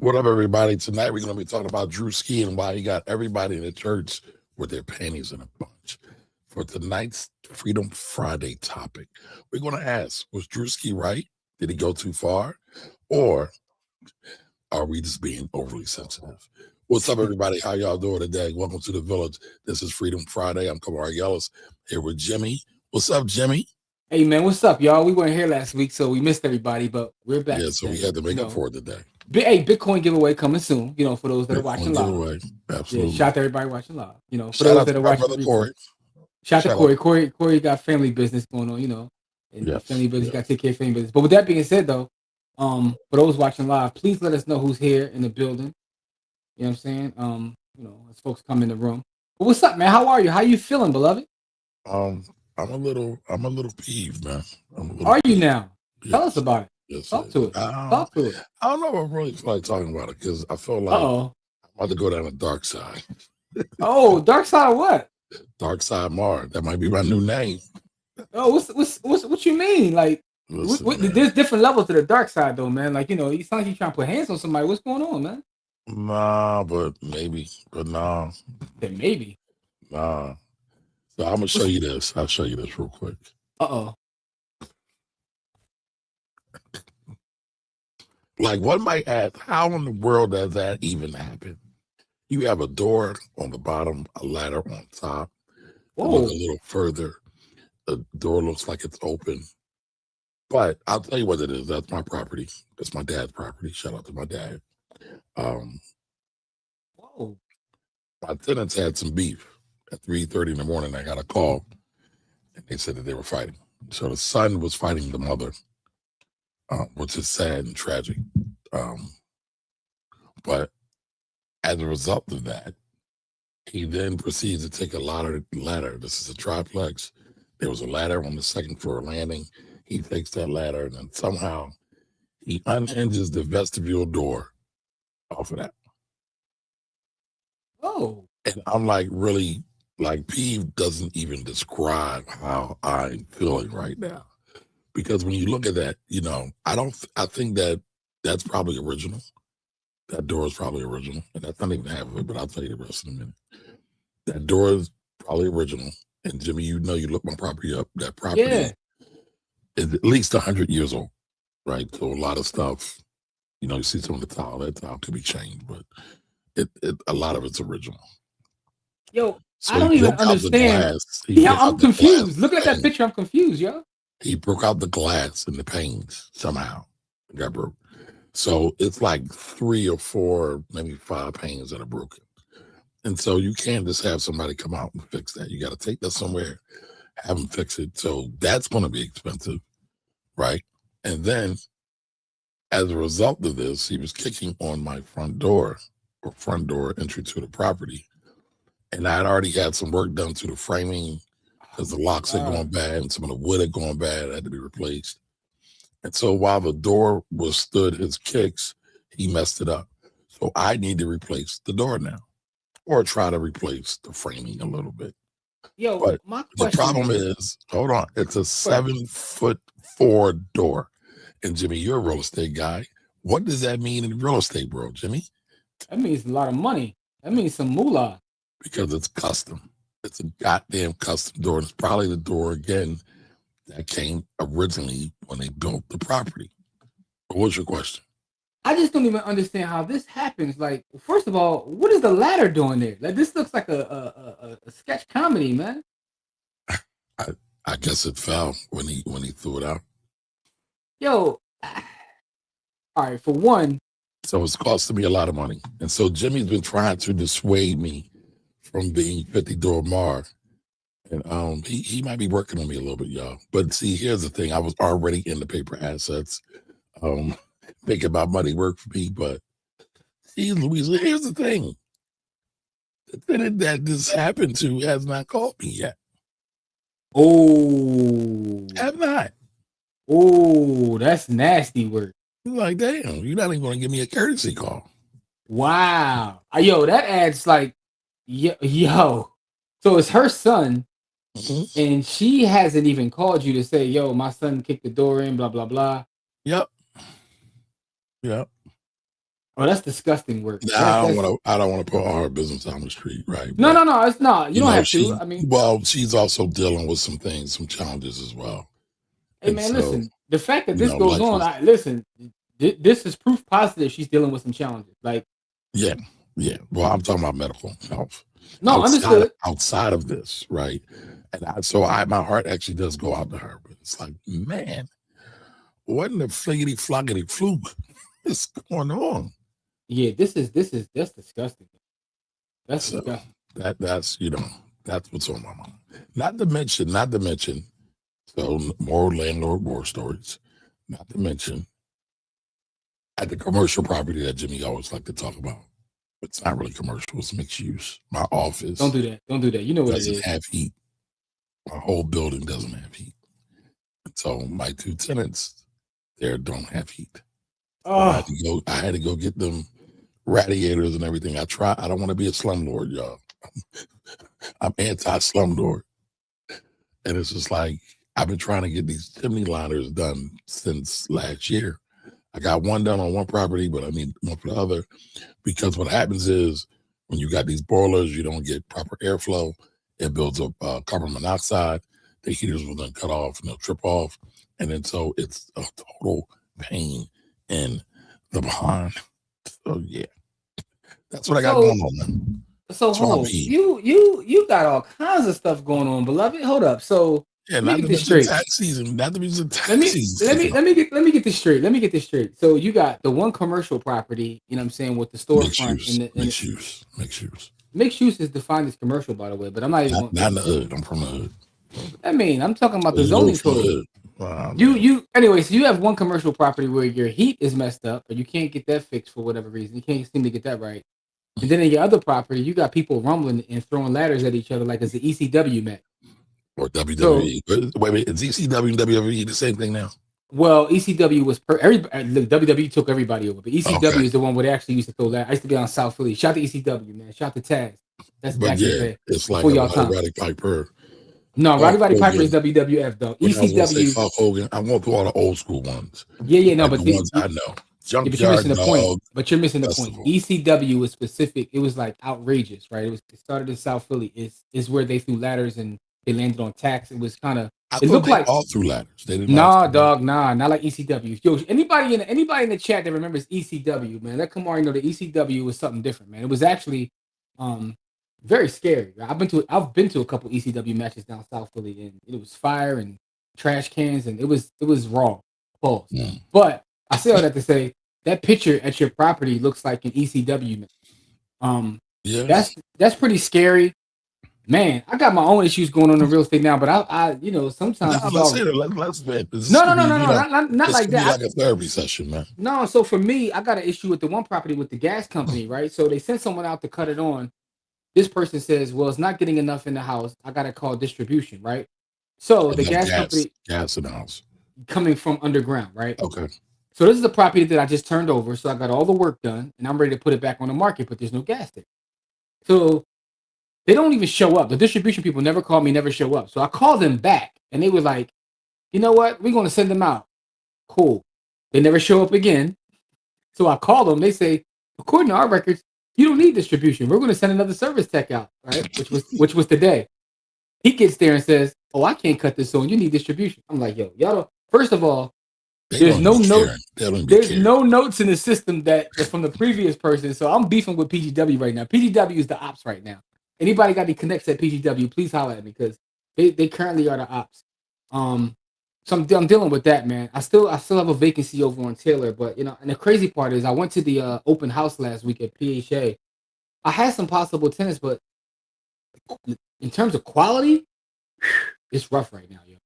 What up, everybody? Tonight we're going to be talking about Druski and why he got everybody in the church with their panties in a bunch. For tonight's Freedom Friday topic, we're going to ask, was Druski right? Did he go too far? Or are we just being overly sensitive? What's up, everybody? How y'all doing today? Welcome to the village. This is Freedom Friday. I'm Kamar Yellis here with Jimmy. What's up, Jimmy? Hey man, what's up, y'all? We weren't here last week, so we missed everybody, but we're back. Yeah, so we had to make up for it today. Hey, Bitcoin giveaway coming soon. For those that are Bitcoin watching live. giveaway. Absolutely. Yeah, shout out to everybody watching live. For Shout those out that to are my watching brother Corey. Shout out to Corey. Corey got family business going on. And Yes, family business. yes. Got to take care of family business. But with that being said, though, for those watching live, please let us know who's here in the building. You know what I'm saying? As folks come in the room. But what's up, man? How are you? How you feeling, beloved? I'm a little peeved, man. Are you now? Yes. Tell us about it. Yes, Talk to it. Talk to it. I don't know if I really feel like talking about it because I feel like I'm about to go down the dark side. Oh, dark side of what? Dark side Mar. That might be my new name. Oh, what you mean? Like, Listen, there's different levels to the dark side, though, man. Like, it's not like you trying to put hands on somebody. What's going on, man? Nah, but maybe. But nah. Then maybe. Nah. So I'm gonna show you this. I'll show you this real quick. Like, one might ask, how in the world does that even happen? You have a door on the bottom, a ladder on top. Look a little further. The door looks like it's open. But I'll tell you what it is. That's my property. That's my dad's property. Shout out to my dad. My tenants had some beef. At 3:30 in the morning, I got a call, and they said that they were fighting. So the son was fighting the mother, which is sad and tragic. But as a result of that, he then proceeds to take a ladder. This is a triplex. There was a ladder on the second floor landing. He takes that ladder, and then somehow he unhinges the vestibule door off of that. And I'm like, really, like, peeve doesn't even describe how I'm feeling right now. Because when you look at that, I think that that's probably original. That door is probably original. And that's not even half of it, but I'll tell you the rest in a minute. That door is probably original. And Jimmy, you look my property up. That property is at least 100 years old, right? So a lot of stuff, you see some of the tile, that tile could be changed, but a lot of it's original. Yo, so I don't even understand. I'm confused. Looking at that picture, I'm confused, yo. He broke out the glass and the panes somehow. It got broke. So it's like 3 or 4, maybe 5 panes that are broken. And so you can't just have somebody come out and fix that. You got to take that somewhere, have them fix it. So that's going to be expensive, right? And then as a result of this, he was kicking on my front door entry to the property. And I had already had some work done to the framing because the locks had gone bad and some of the wood had gone bad. It had to be replaced. And so while the door withstood his kicks, he messed it up. So I need to replace the door now or try to replace the framing a little bit. Yo, but the problem is, hold on, it's a 7'4" door. And Jimmy, you're a real estate guy. What does that mean in real estate world, Jimmy? That means a lot of money. That means some moolah. Because it's custom. It's a goddamn custom door. And it's probably the door, again, that came originally when they built the property. But what's your question? I just don't even understand how this happens. Like, first of all, what is the ladder doing there? Like, this looks like a sketch comedy, man. I guess it fell when he threw it out. Yo, all right, for one. So it's costing me a lot of money. And so Jimmy's been trying to dissuade me from being 50 door Mar. And he might be working on me a little bit, y'all. But see, here's the thing. I was already in the paper assets. Thinking about money work for me, but see, Louisa, here's the thing. The tenant that this happened to has not called me yet. Oh. Have not. Oh, that's nasty work. Like, damn, you're not even going to give me a courtesy call. Wow. Yo, that adds like, yo. So it's her son, and she hasn't even called you to say, yo, my son kicked the door in, blah, blah, blah. Yep. Oh, that's disgusting work. Now I don't want to put all her business on the street, right? No, But no. It's not. You don't have to. she's also dealing with some things, some challenges as well. Hey, And man, so, listen. The fact that this goes life on, is, listen. This is proof positive she's dealing with some challenges. Like, yeah. Well, I'm talking about medical health no, understood. outside of this, right? And my heart actually does go out to her, but it's like, man, what in the fliggity floggity fluke is going on? Yeah, that's disgusting. That's So disgusting. that's what's on my mind. Not to mention, so more landlord war stories. Not to mention at the commercial property that Jimmy always like to talk about. It's not really commercial, it's mixed use. My office Don't do that. You know what it doesn't is. have heat. My whole building doesn't have heat. So my two tenants there don't have heat. So I had to go get them radiators and everything. I don't want to be a slumlord, y'all. I'm anti-slumlord. And it's just like, I've been trying to get these chimney liners done since last year. I got one done on one property, but I need one for the other, because what happens is when you got these boilers, you don't get proper airflow. It builds up carbon monoxide. The heaters will then cut off and they'll trip off. And then so it's a total pain in the behind. So yeah, that's what I got going on, man. So hold on. You got all kinds of stuff going on, beloved. Hold up. So yeah, not to mention tax season. Not to mention tax season. Let me get this straight. So you got the one commercial property, you know what I'm saying, with the storefront and mixed use. Mixed use is defined as commercial, by the way, but I'm not even not in the hood. I'm from the hood. I mean, I'm talking about the zoning code. Anyway, so you have one commercial property where your heat is messed up, but you can't get that fixed for whatever reason. You can't seem to get that right. And then in your other property, you got people rumbling and throwing ladders at each other like it's the ECW match. Or WWE. So, wait, is ECW and WWE the same thing now? Well, ECW was WWE took everybody over, but ECW is the one where they actually used to throw ladders. I used to be on South Philly. Shout to ECW, man. Shout to Taz. That's back in the day. It's like a Roddy Piper. No, Roddy Piper is WWF though. ECW. Hulk Hogan. I went through all the old school ones. Yeah, no, but the ones I know. But you're missing the point. ECW was specific. It was like outrageous, right? It started in South Philly. Is where they threw ladders and they landed on tacks. It was kind of. It looked like all threw ladders. They didn't. Nah, not like ECW. Yo, anybody in the chat that remembers ECW, man, let Kamari know that ECW was something different, man. It was actually, very scary. I've been to a couple ECW matches down South Philly, and it was fire and trash cans, and it was raw. Pause. Yeah. But I say all that to say that picture at your property looks like an ECW match. That's pretty scary. Man, I got my own issues going on in real estate now, but I sometimes let's vent. Not like that. Like a therapy session, man. No, so for me, I got an issue with the one property with the gas company, right? So they sent someone out to cut it on. This person says, well, it's not getting enough in the house. I got to call distribution, right? So the gas company. Gas in the house. Coming from underground, right? Okay. So this is the property that I just turned over. So I got all the work done and I'm ready to put it back on the market, but there's no gas there. So they don't even show up. The distribution people never call me, never show up. So I called them back and they were like, you know what? We're going to send them out. Cool. They never show up again. So I call them. They say, according to our records, you don't need distribution. We're going to send another service tech out, right? Which was today. He gets there and says, oh, I can't cut this on. You need distribution. I'm like, yo, y'all don't. First of all, there's no notes in the system that from the previous person. So I'm beefing with PGW right now. PGW is the ops right now. Anybody got any connects at PGW, please holler at me because they currently are the ops. So I'm dealing with that, man. I still have a vacancy over on Taylor, but and the crazy part is I went to the open house last week at PHA. I had some possible tenants, but in terms of quality, it's rough right now, yo.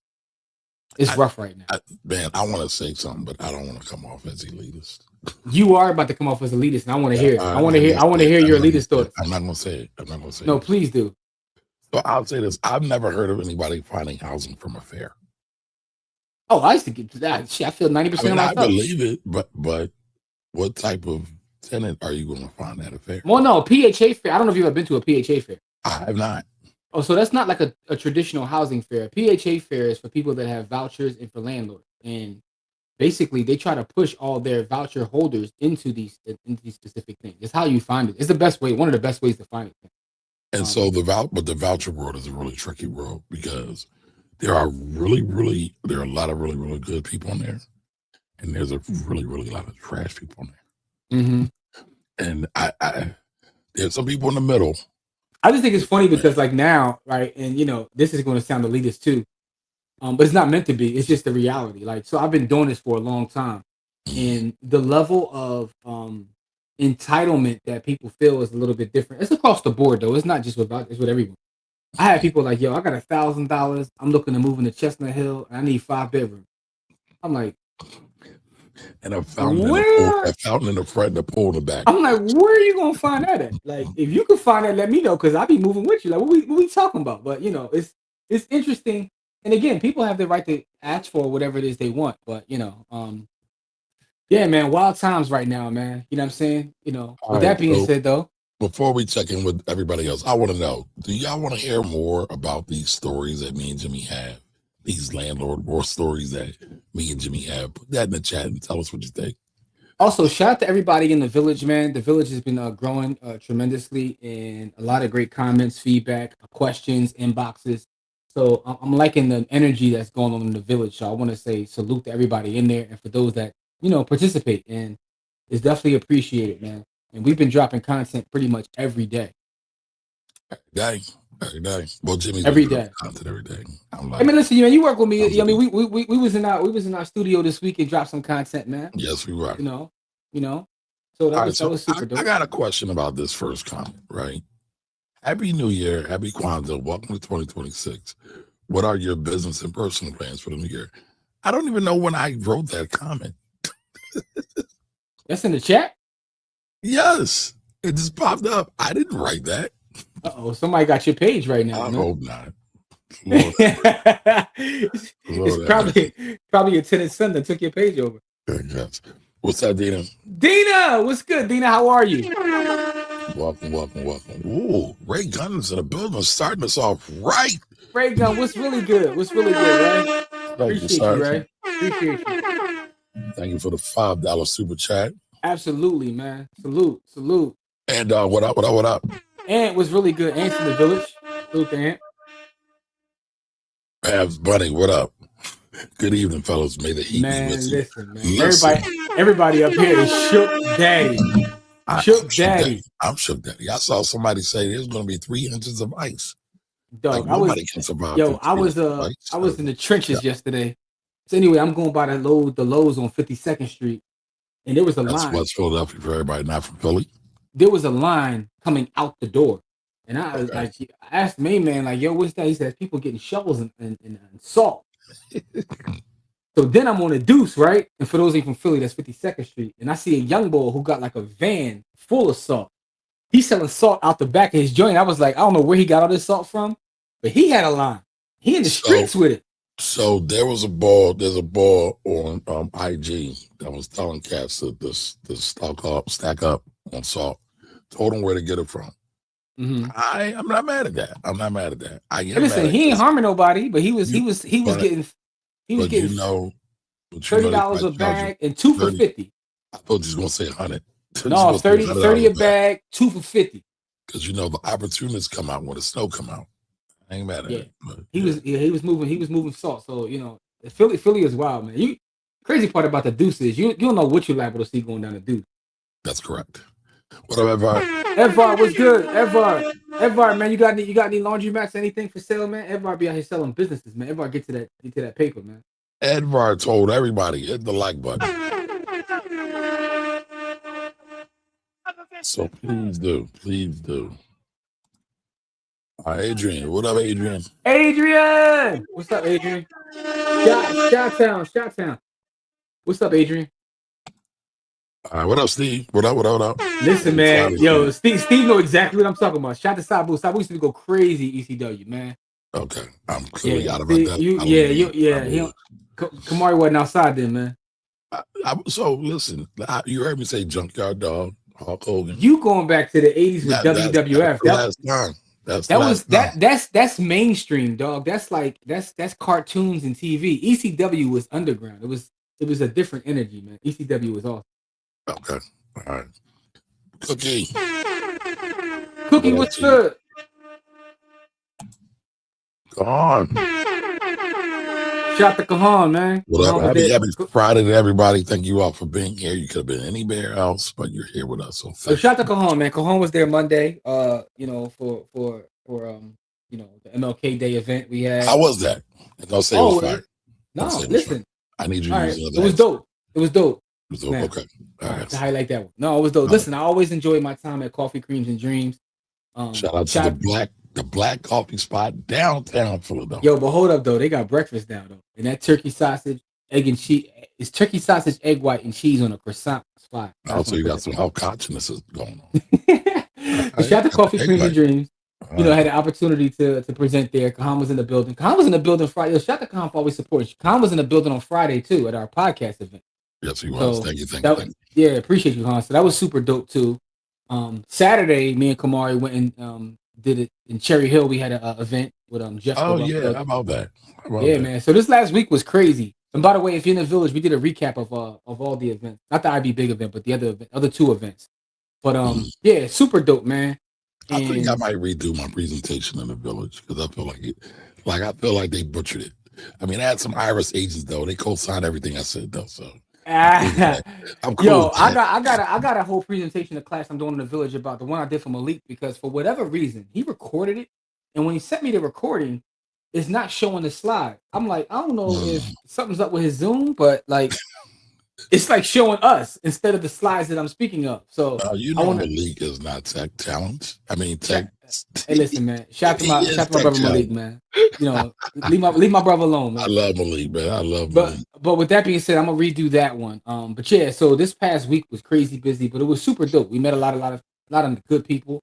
It's rough right now. I want to say something, but I don't want to come off as elitist. You are about to come off as elitist, and I want to hear it. I want to hear your elitist thoughts. I'm not going to say it. No, please do. So I'll say this. I've never heard of anybody finding housing from a fair. Oh, I used to get that. Shit, I feel 90% of myself. I believe it, but what type of tenant are you going to find at a fair? Well, no, PHA fair. I don't know if you've ever been to a PHA fair. I have not. Oh, so that's not like a traditional housing fair. PHA fair is for people that have vouchers and for landlords. And basically they try to push all their voucher holders into these specific things. It's how you find it. It's the best way, one of the best ways to find it. And so the voucher world is a really tricky world because there are a lot of really good people in there, and there's a really lot of trash people in there. Mm-hmm. And I there's some people in the middle. I just think it's funny because like now, right, and this is going to sound elitist too, but it's not meant to be. It's just the reality. Like, so I've been doing this for a long time, and the level of entitlement that people feel is a little bit different. It's across the board though. It's not just it's with everyone. I have people like, yo, I got $1,000. I'm looking to move into Chestnut Hill. And I need 5 bedrooms. I'm like, and a fountain in the front and a pool in the back. I'm like, where are you gonna find that at? Like, if you can find that, let me know, because I'll be moving with you. Like, what we talking about? But it's interesting. And again, people have the right to ask for whatever it is they want. But yeah, man, wild times right now, man. You know what I'm saying? With that being said, though, before we check in with everybody else, I want to know: do y'all want to hear more about these stories that me and Jimmy have? These landlord war stories that me and Jimmy have. Put that in the chat and tell us what you think. Also, shout out to everybody in the village, man. The village has been growing tremendously, and a lot of great comments, feedback, questions, inboxes. So I'm liking the energy that's going on in the village. So I want to say salute to everybody in there, and for those that participate, and it's definitely appreciated, man. And we've been dropping content pretty much every day. Every day. Well, Jimmy's every day. Content every day. I mean, listen, you work with me. I mean, we was in our studio this week and dropped some content, man. Yes, we were. So that was super dope. I got a question about this first comment, right? Happy New Year, happy Kwanzaa, welcome to 2026. What are your business and personal plans for the new year? I don't even know when I wrote that comment. That's in the chat? Yes, it just popped up. I didn't write that. Uh-oh, somebody got your page right now. I hope not. It's probably a tenant son that took your page over. Yes. What's up, Dina? Dina, what's good? Dina, how are you? Welcome. Ooh, Ray Gunn's in the building, starting us off right. Ray Gunn, what's really good, right? Appreciate you, Ray. Appreciate you. Thank you for the $5 super chat. Absolutely, man. Salute. And what up? Ant was really good. Ant's in the village. Salute to Ant. Babs Bunny, what up? Good evening, fellas. May the heat be with you. Listen. Everybody up here is shook daddy. I'm shook daddy. I saw somebody say there's going to be 3 inches of ice. Dog, nobody can survive. Yo, I was in the trenches yesterday. So anyway, I'm going by the Lowe's on 52nd Street, and there was a line. That's West Philadelphia for everybody not from Philly. There was a line coming out the door, and I asked the main man, like, yo, what's that? He says people getting shovels and salt. So then I'm on a Deuce, right? And for those of you from Philly, that's 52nd Street, and I see a young boy who got like a van full of salt. He's selling salt out the back of his joint. I was like, I don't know where he got all this salt from, but he had a line. He in the streets with it. So there's a ball on IG that was telling cats to stack up on salt. Told them where to get it from. Mm-hmm. I'm not mad at that. Listen, he ain't harming nobody, but he was getting $30 a bag and 2 for $50. I thought you was gonna say 100. No, 30 a bag, 2 for $50. Because the opportunities come out when the snow come out. I ain't mad at it. But, he was moving salt. So Philly is wild, man. Crazy part about the Deuce is you don't know what you're liable to see going down the Deuce. That's correct. What up, Edvard? Edvard, what's good? Edvard, man, you got any laundry mats, anything for sale, man? Edvard be out here selling businesses, man. Edvard get to that paper, man. Edvard told everybody, hit the like button. So please do. Adrian, what up, Adrian? What's up, Adrian? Shot-town. What's up, Adrian? All right, what up, Steve? What up? Listen, man, yo, Steve know exactly what I'm talking about. Shout to Sabu. Sabu used to go crazy ECW, man. Okay, I'm clearly out about that. Kamari wasn't outside then, man. So listen, you heard me say Junkyard Dog, Hulk Hogan. You going back to the 80s with WWF? That's mainstream, dog. That's cartoons and TV. ECW was underground. it was a different energy, man. ECW was awesome. Okay. All right. Cookie. Cookie, what's good? Go on. Shout to Kahan, man. What up? Kahan Happy Friday to everybody. Thank you all for being here. You could have been anywhere else, but you're here with us. So shout to Kahan, man. Kahan was there Monday. For the MLK Day event we had. How was that? Don't say it was fire. No, listen. I need you to use it was dope. It was dope. Okay. All right, to highlight that one. No, it was dope. Listen, I always enjoy my time at Coffee Creams and Dreams. Shout out to the black coffee spot downtown Philadelphia. Yo, but hold up though, they got breakfast now though, and that turkey sausage, egg and cheese. It's turkey sausage, egg white, and cheese on a croissant spot. Also, you got some health consciousness going on. Shout out to Coffee Creams and Dreams. I had the opportunity to present there. Kahan was in the building. Kahan was in the building Friday. Yo, shout out to Kahan for always supporting. Kahan was in the building on Friday too at our podcast event. Yes, he was. Thank you. Yeah, appreciate you, Kahan. So that was super dope too. Saturday, me and Kamari went and did it in Cherry Hill. We had an event with Jeff. Oh yeah, how about that? Man. So this last week was crazy. And by the way, if you're in the village, we did a recap of all the events, not the IB Big event, but the other two events. But yeah, super dope, man. I think I might redo my presentation in the village because I feel like they butchered it. I mean, I had some Iris agents though. They co-signed everything I said though. So I'm cool. Yo, I got a whole presentation of class I'm doing in the village about the one I did for Malik because for whatever reason he recorded it, and when he sent me the recording, it's not showing the slide. I'm like, I don't know if something's up with his Zoom, but like it's like showing us instead of the slides that I'm speaking of. So Malik is not tech talent. I mean tech. Hey, listen, man. Shout to my brother Malik, man. Leave my brother alone, man. I love Malik, man. I love Malik. But with that being said, I'm gonna redo that one. But yeah, so this past week was crazy busy, but it was super dope. We met a lot of good people.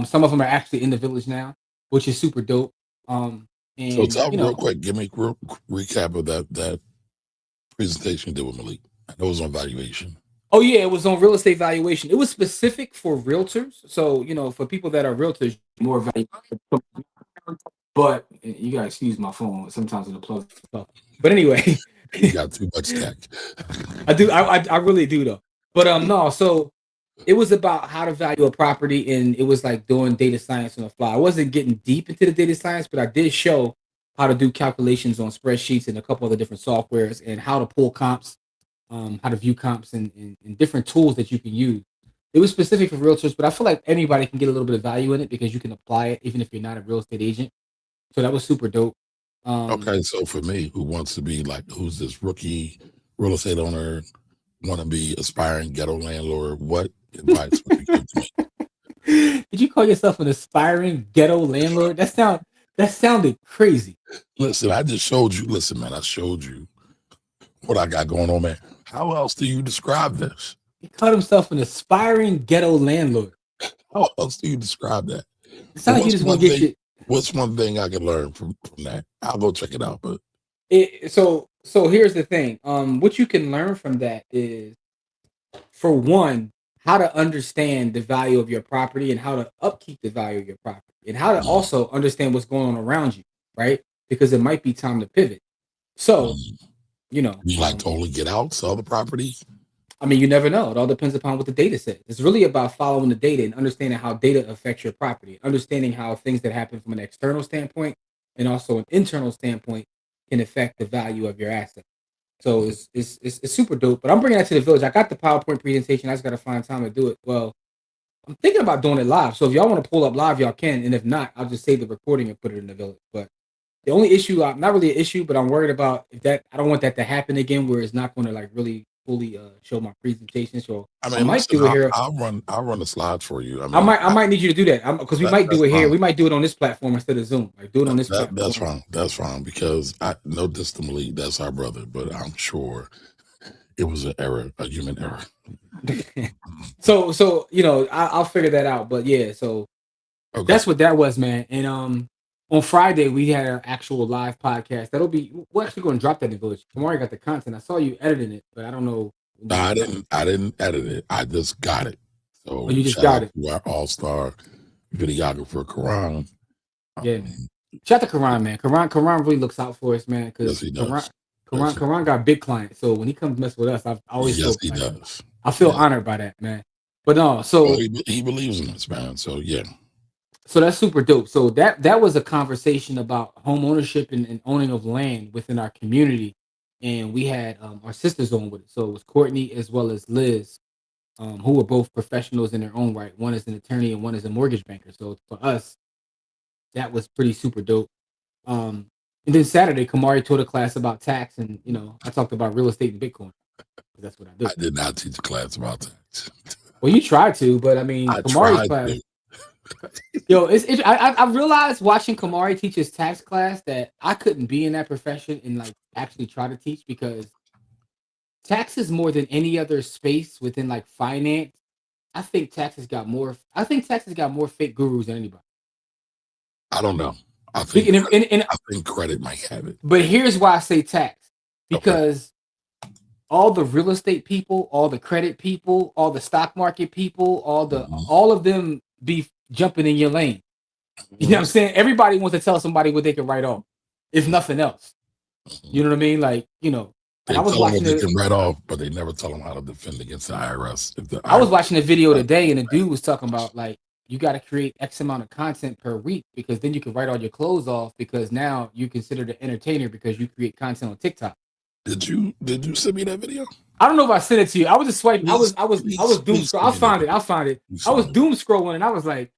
Some of them are actually in the village now, which is super dope. And so tell me real quick, give me a real recap of that presentation you did with Malik. I know it was on valuation. Oh yeah, it was on real estate valuation. It was specific for realtors. So, for people that are realtors, more value. But you gotta excuse my phone. Sometimes it'll plug stuff. But anyway. You got too much tech. I do. I really do though. But no, so it was about how to value a property, and it was like doing data science on the fly. I wasn't getting deep into the data science, but I did show how to do calculations on spreadsheets and a couple other different softwares and how to pull comps. How to view comps and different tools that you can use. It was specific for realtors, but I feel like anybody can get a little bit of value in it because you can apply it even if you're not a real estate agent. So that was super dope. Okay, so for me, who wants to be who's this rookie real estate owner, want to be aspiring ghetto landlord, what advice would you give to me? Did you call yourself an aspiring ghetto landlord? That sounded crazy. Listen, I just showed you. Listen, man, I showed you what I got going on, man. How else do you describe this? He called himself an aspiring ghetto landlord. How else do you describe that? It sounds like you just want to get shit. What's one thing I can learn from that? I'll go check it out. But so here's the thing. What you can learn from that is, for one, how to understand the value of your property and how to upkeep the value of your property, and how to also understand what's going on around you, right? Because it might be time to pivot. So. You totally get out, sell the property? I mean, you never know. It all depends upon what the data says. It's really about following the data and understanding how data affects your property, understanding how things that happen from an external standpoint and also an internal standpoint can affect the value of your asset. So it's super dope. But I'm bringing that to the village. I got the PowerPoint presentation. I just got to find time to do it. Well, I'm thinking about doing it live. So if y'all want to pull up live, y'all can. And if not, I'll just save the recording and put it in the village. But the only issue, not really an issue, but I'm worried about I don't want that to happen again, where it's not going to really fully show my presentation. So I might do it here. I'll run the slides for you. I might need you to do that because we might do it here. We might do it on this platform instead of Zoom. Like do it on this platform. That's fine. That's fine because I know distantly that's our brother, but I'm sure it was an error, a human error. So I'll figure that out. But yeah, so that's what that was, man. And on Friday, we had our actual live podcast. We're actually going to drop that in the village. Kamari got the content. I saw you editing it, but I don't know. No, I didn't edit it. I just got it. So you just got it. Our all-star videographer, Karan. Yeah. Shout out to Karan, man. Karan really looks out for us, man. Because yes, he does. Karan got big clients, so when he comes mess with us, I always Yes, feel he like, does. I feel Yeah. honored by that, man. But no, Well, so he believes in us, man. So yeah, that's super dope. So that was a conversation about home ownership and owning of land within our community, and we had our sisters on with it. So it was Courtney as well as Liz, who were both professionals in their own right. One is an attorney and one is a mortgage banker. So for us, that was pretty super dope. Um, and then Saturday, Kamari taught a class about tax, and I talked about real estate and Bitcoin. That's what I do. I did not teach a class about that. Well, you tried to, but I mean, I Kamari's tried class. to. Yo, I realized watching Kamari teach his tax class that I couldn't be in that profession and like actually try to teach, because taxes more than any other space within like finance. I think taxes got more fake gurus than anybody. I don't know. I think credit might have it. But here's why I say tax, Okay. because all the real estate people, all the credit people, all the stock market people, all of them be jumping in your lane. You know what I'm saying? Everybody wants to tell somebody what they can write off, if nothing else. You know what I mean? Like, They I was tell them watching what they can write off, but they never tell them how to defend against the IRS. I was watching a video today, and the dude was talking about like you got to create X amount of content per week, because then you can write all your clothes off, because now you considered an entertainer because you create content on TikTok. Did you send me that video? I don't know if I sent it to you. I was just swiping. I was doom scrolling. I'll find it. I was doom scrolling, and I was like,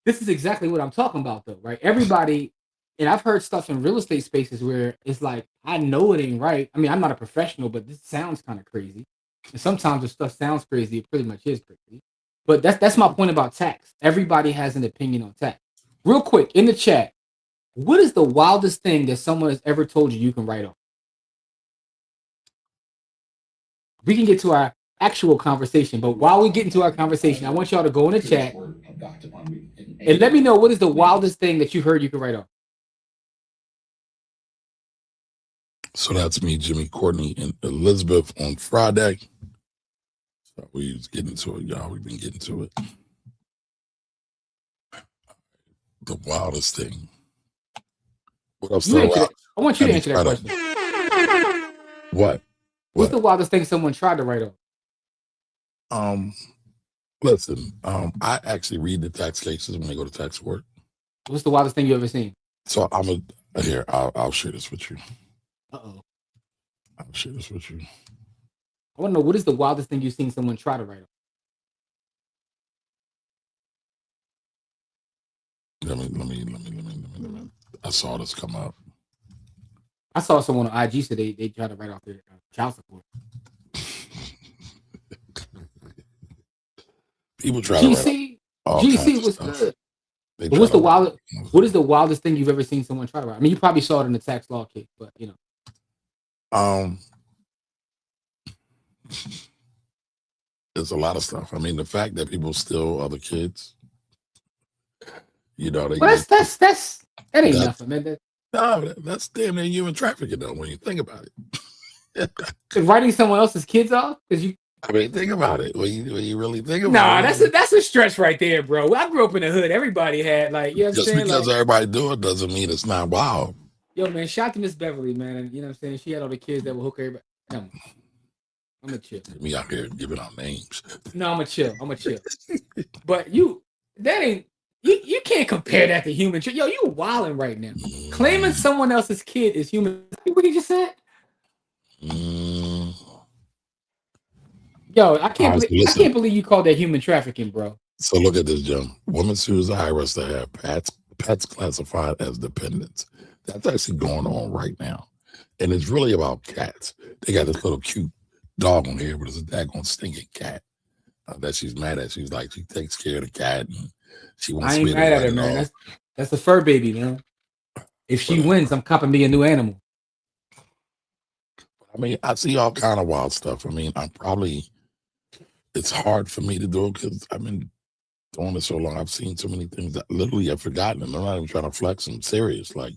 this is exactly what I'm talking about, though, right? Everybody, and I've heard stuff in real estate spaces where it's like, I know it ain't right. I mean, I'm not a professional, but this sounds kind of crazy. And sometimes the stuff sounds crazy, it pretty much is crazy. But that's my point about tax. Everybody has an opinion on tax. Real quick, in the chat, what is the wildest thing that someone has ever told you can write off? We can get to our actual conversation, but while we get into our conversation, I want y'all to go in the chat and let me know what is the wildest thing that you heard you can write off. So that's me, Jimmy, Courtney, and Elizabeth on Friday. So we was getting to it, y'all. We've been getting to it. The wildest thing. What else? I want you to answer that question. What? What's the wildest thing someone tried to write off? Listen, I actually read the tax cases when I go to tax court. What's the wildest thing you ever seen? So I'll share this with you. Uh-oh. I'll share this with you. I want to know, what is the wildest thing you've seen someone try to write off? Let me. I saw this come up. I saw someone on IG today, they tried to write off their child support. People try to write off. GC was good. What is the wildest thing you've ever seen someone try to write? I mean, you probably saw it in the tax law case, but there's a lot of stuff. I mean, the fact that people steal other kids, that ain't nothing, man. That's damn near human trafficking, though, when you think about it. Writing someone else's kids off? I mean, think about it. When you really think about it. That's a stretch right there, bro. I grew up in the hood. Everybody had, like, you know what I'm saying? Just because everybody do it doesn't mean it's not wild. Yo, man, shout out to Miss Beverly, man. And you know what I'm saying? She had all the kids that would hook everybody. I'm gonna chill. Me out here giving out names. No, I'm gonna chill. But you can't compare that to human. Yo, you wilding right now. Claiming someone else's kid is human. What you just said? Yo, I can't believe you called that human trafficking, bro. So look at this, Jim. Woman sues the IRS to have pets classified as dependents. That's actually going on right now. And it's really about cats. They got this little cute dog on here, but it's a daggone stinking cat that she's mad at. She's like, she takes care of the cat and she wants I ain't mad at her, man. That's a fur baby, man. If she wins, I'm copping me a new animal. I mean, I see all kind of wild stuff. I mean, it's hard for me to do it because I've been doing it so long. I've seen so many things that literally I've forgotten, and I'm not even trying to flex. I'm serious. Like,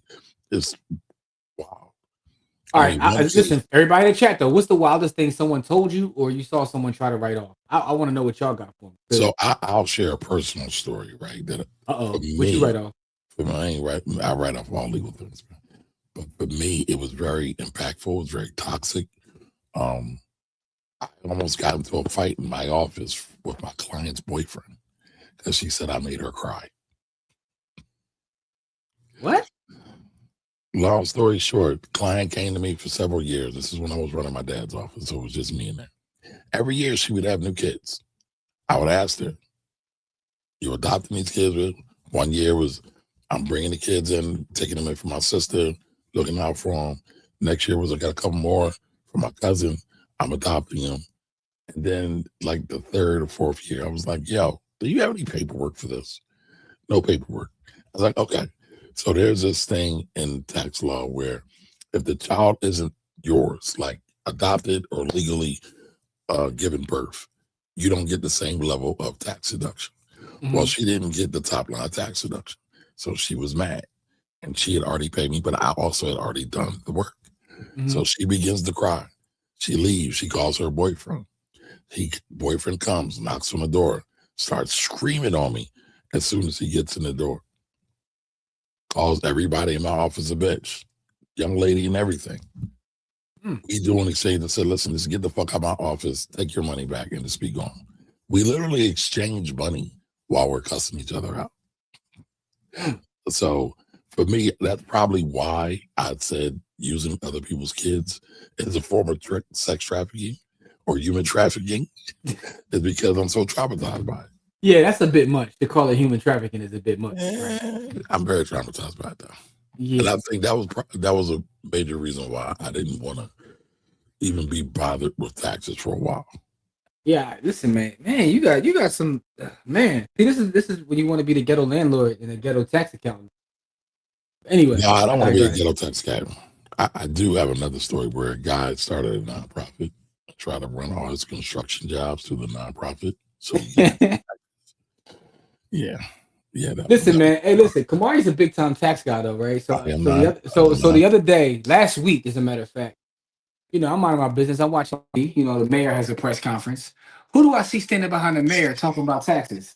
it's wow. All right, listen, everybody in the chat, though, what's the wildest thing someone told you or you saw someone try to write off? I want to know what y'all got for me. So I'll share a personal story, right? What you write off? For me, I write off all legal things. But for me, it was very impactful. It was very toxic. Um, I almost got into a fight in my office with my client's boyfriend because she said I made her cry. What? Long story short, the client came to me for several years. This is when I was running my dad's office, so it was just me in there. Every year she would have new kids. I would ask her, "You adopting these kids?" One year was, "I'm bringing the kids in, taking them in for my sister, looking out for them." Next year was, "I got a couple more for my cousin. I'm adopting them." And then, like the third or fourth year, I was like, "Yo, do you have any paperwork for this?" No paperwork. I was like, "Okay." So there's this thing in tax law where if the child isn't yours, like adopted or legally given birth, you don't get the same level of tax deduction. Well, she didn't get the top line tax deduction. So she was mad. And she had already paid me, but I also had already done the work. So she begins to cry. She leaves. She calls her boyfriend. Boyfriend comes, knocks on the door, starts screaming on me as soon as he gets in the door. Calls everybody in my office a bitch, young lady and everything. We do an exchange and said, "Listen, just get the fuck out of my office, take your money back, and just be gone." We literally exchange money while we're cussing each other out. So for me, that's probably why I said using other people's kids as a form of sex trafficking or human trafficking is because I'm so traumatized by it. Yeah, that's a bit much. To call it human trafficking is a bit much. Right? I'm very traumatized by it, though. Yeah. And I think that was a major reason why I didn't want to even be bothered with taxes for a while. Yeah, listen, man, you got some man. See, this is when you want to be the ghetto landlord and the ghetto tax accountant. Anyway, No, I don't want to be a ghetto tax accountant. I do have another story where a guy started a nonprofit, tried to run all his construction jobs through the nonprofit. So yeah. Listen, man. Hey, listen. Kamari's a big time tax guy, though, right? So the other day, last week, as a matter of fact, I'm minding my business. I'm watching. The mayor has a press conference. Who do I see standing behind the mayor talking about taxes?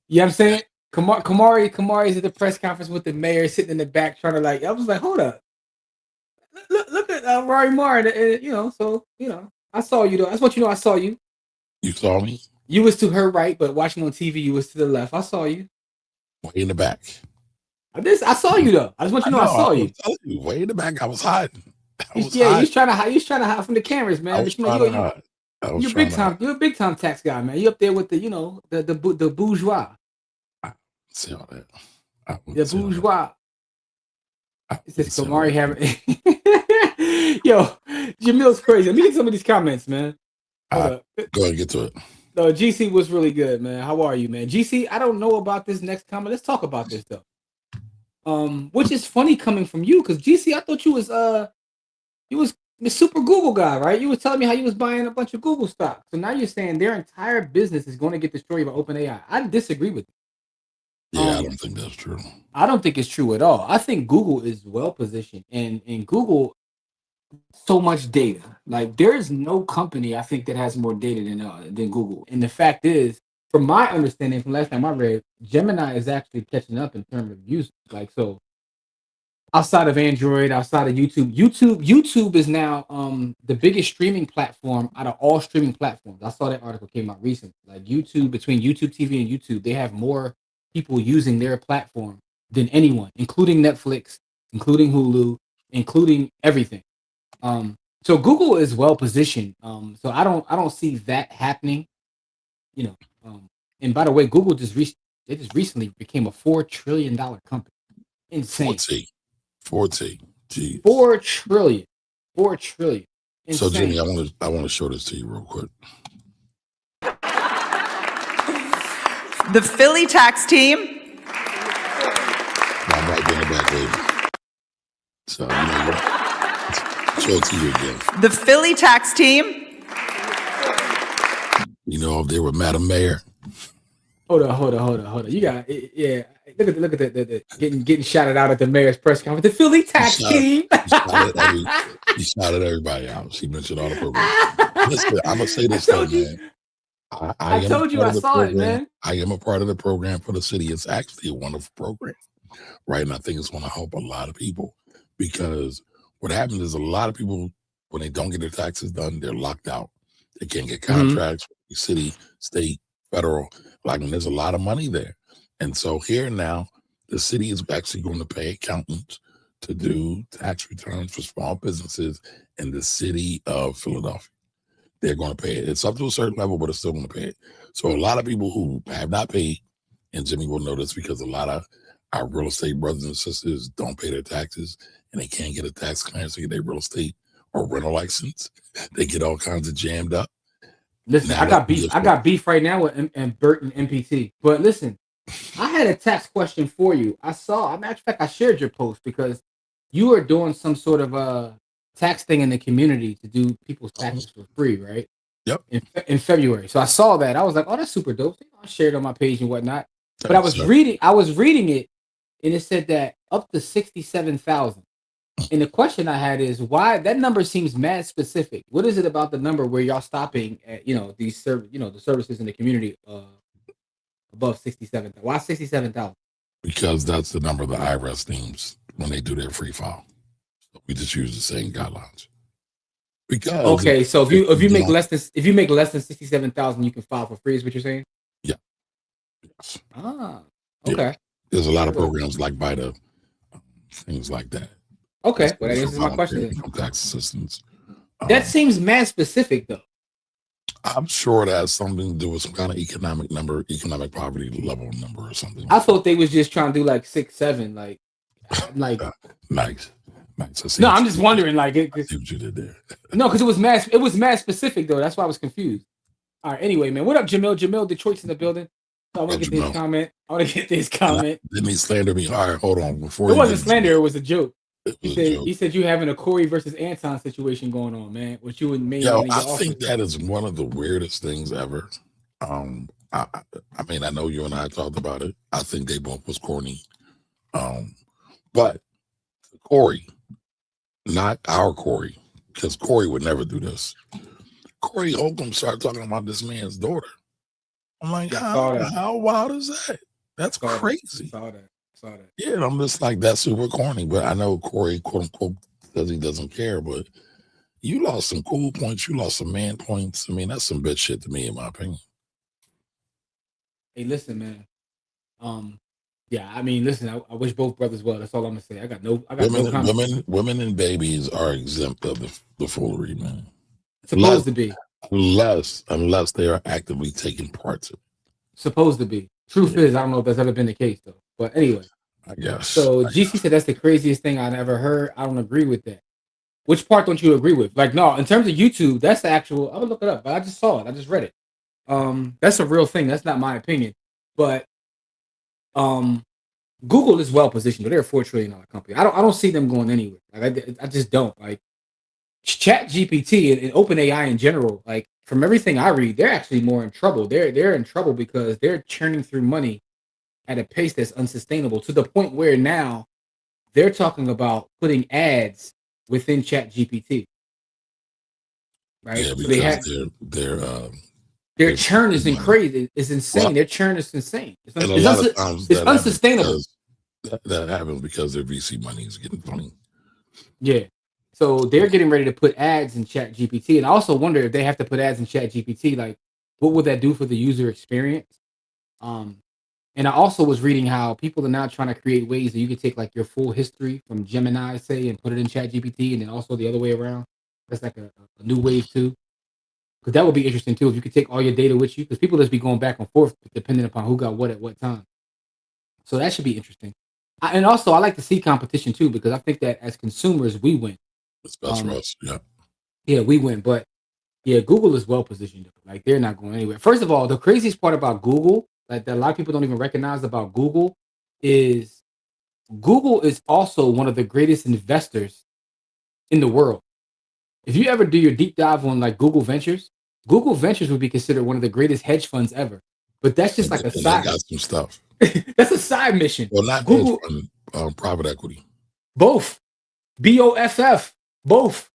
You know what I'm saying? Kamari's at the press conference with the mayor, sitting in the back, trying to I was like, hold up, look at Rory Marr, I saw you though. That's what I saw you. You saw me. You was to her right, but watching on TV, you was to the left. I saw you. Way in the back. I saw you though. I just want you to know I saw you. Way in the back. I was hiding. You was trying to hide from the cameras, man. But you're big time. You're a big time tax guy, man. You up there with the bourgeois. See all that. The bourgeois. It's just Kamari having. Yo, Jamil's crazy. Let me get some of these comments, man. Go ahead and get to it. No, GC was really good, man. How are you, man? GC, I don't know about this next comment. Let's talk about this though. Which is funny coming from you, because GC, I thought you was the super Google guy, right? You was telling me how you was buying a bunch of Google stock. So now you're saying their entire business is going to get destroyed by OpenAI. I disagree with you. Yeah, I don't think that's true. I don't think it's true at all. I think Google is well positioned, and Google so much data. Like there is no company I think that has more data than Google. And the fact is, from my understanding, from last time I read, Gemini is actually catching up in terms of users. So outside of Android, outside of YouTube is now the biggest streaming platform out of all streaming platforms. I saw that article came out recently. Like YouTube, between YouTube TV and YouTube, they have more people using their platform than anyone, including Netflix, including Hulu, including everything. So Google is well positioned. So I don't see that happening. And by the way, Google just recently became a $4 trillion company. Insane. 40. Geez. 4 trillion. 4 trillion. Insane. So Jimmy, I want to show this to you real quick. The Philly tax team. I'm right in the back later. So show it to you again. The Philly tax team. Up there with Madam Mayor. Hold on. You got Look at the getting shouted out at the mayor's press conference. The Philly tax team. He shouted everybody out. She mentioned all the programs. Listen, I'm gonna say this though, man. I told you I saw it, man. I am a part of the program for the city. It's actually a wonderful program, right? And I think it's going to help a lot of people. because what happens is a lot of people, when they don't get their taxes done, they're locked out. They can't get contracts, city, state, federal. Like, and there's a lot of money there. And so here now, the city is actually going to pay accountants to do tax returns for small businesses in the city of Philadelphia. They're going to pay it. It's up to a certain level, but it's still going to pay it. So a lot of people who have not paid, and Jimmy will know this because a lot of our real estate brothers and sisters don't pay their taxes and they can't get a tax clearance to get their real estate or rental license. They get all kinds of jammed up. Listen, Now I got beef. I got beef right now with and Burton MPT. But listen, I had a tax question for you. Matter of fact, I shared your post because you are doing some sort of tax thing in the community to do people's taxes for free, right? Yep. In February. So I saw that. I was like, oh, that's super dope. So, I shared it on my page and whatnot. But I was reading it, and it said that up to 67,000. And the question I had is why that number seems mad specific. What is it about the number where y'all stopping at these the services in the community above 67,000? Why 67,000? Because that's the number the IRS deems when they do their free file. We just use the same guidelines. Because okay, so if you make less than 67,000, you can file for free. Is what you're saying? Yeah. Yes. Ah. Okay. Yeah. There's a lot of programs like VITA, things like that. Okay, well that answers my question. Income tax assistance. That seems mad specific, though. I'm sure it has something to do with some kind of economic poverty level number or something. I thought they was just trying to do like 6, 7, like. Nice. No, I'm just wondering, like, I see what you did there. No, because it was mad specific though. That's why I was confused. All right, anyway, man, what up, Jamil? Jamil, Detroit's in the building. So I want to get this comment. Didn't he slander me? All right, hold on. Before it wasn't slander, it was a joke. He said you having a Corey versus Anton situation going on, man. What you and me? Yo, I think that is one of the weirdest things ever. I mean, I know you and I talked about it. I think they both was corny. But Corey, not our Corey, because Corey would never do this. Corey Holcomb started talking about this man's daughter. I'm like, how wild is that? That's crazy. Saw that. Yeah, I'm just like, that's super corny. But I know Corey, quote unquote, says he doesn't care. But you lost some cool points. You lost some man points. I mean, that's some bitch shit to me, in my opinion. Hey, listen, man. Yeah, I mean, listen. I wish both brothers well. That's all I'm gonna say. I got no comment. Women and babies are exempt of the foolery, man. Supposed to be, unless they are actively taking parts of it. Supposed to be. Truth is, I don't know if that's ever been the case though. But anyway, I guess. So GC said that's the craziest thing I've ever heard. I don't agree with that. Which part don't you agree with? Like, no, in terms of YouTube, that's the actual. I would look it up, but I just saw it. I just read it. That's a real thing. That's not my opinion, but Google is well positioned. They're a $4 trillion company. I don't see them going anywhere. Like I just don't. Like Chat GPT and OpenAI in general. Like from everything I read, they're actually more in trouble. They're in trouble because they're churning through money at a pace that's unsustainable to the point where now they're talking about putting ads within Chat GPT. Right? Yeah, because their churn is crazy. It's insane. Well, their churn is insane. It's unsustainable. That happens because their VC money is getting funny. Yeah. So they're getting ready to put ads in Chat GPT. And I also wonder if they have to put ads in Chat GPT, like what would that do for the user experience? And I also was reading how people are now trying to create ways that you can take like your full history from Gemini, say, and put it in Chat GPT, and then also the other way around. That's like a new wave too. Because that would be interesting too if you could take all your data with you. Because people just be going back and forth depending upon who got what at what time. So that should be interesting. And also, I like to see competition too because I think that as consumers, we win. It's best for us, yeah. Yeah, we win. But yeah, Google is well positioned. Like they're not going anywhere. First of all, the craziest part about Google, like that a lot of people don't even recognize about Google, is also one of the greatest investors in the world. If you ever do your deep dive on like Google Ventures would be considered one of the greatest hedge funds ever. But that's just like a side. Got some stuff. That's a side mission. Well, not Google. Private equity. Both. BOFF. Both.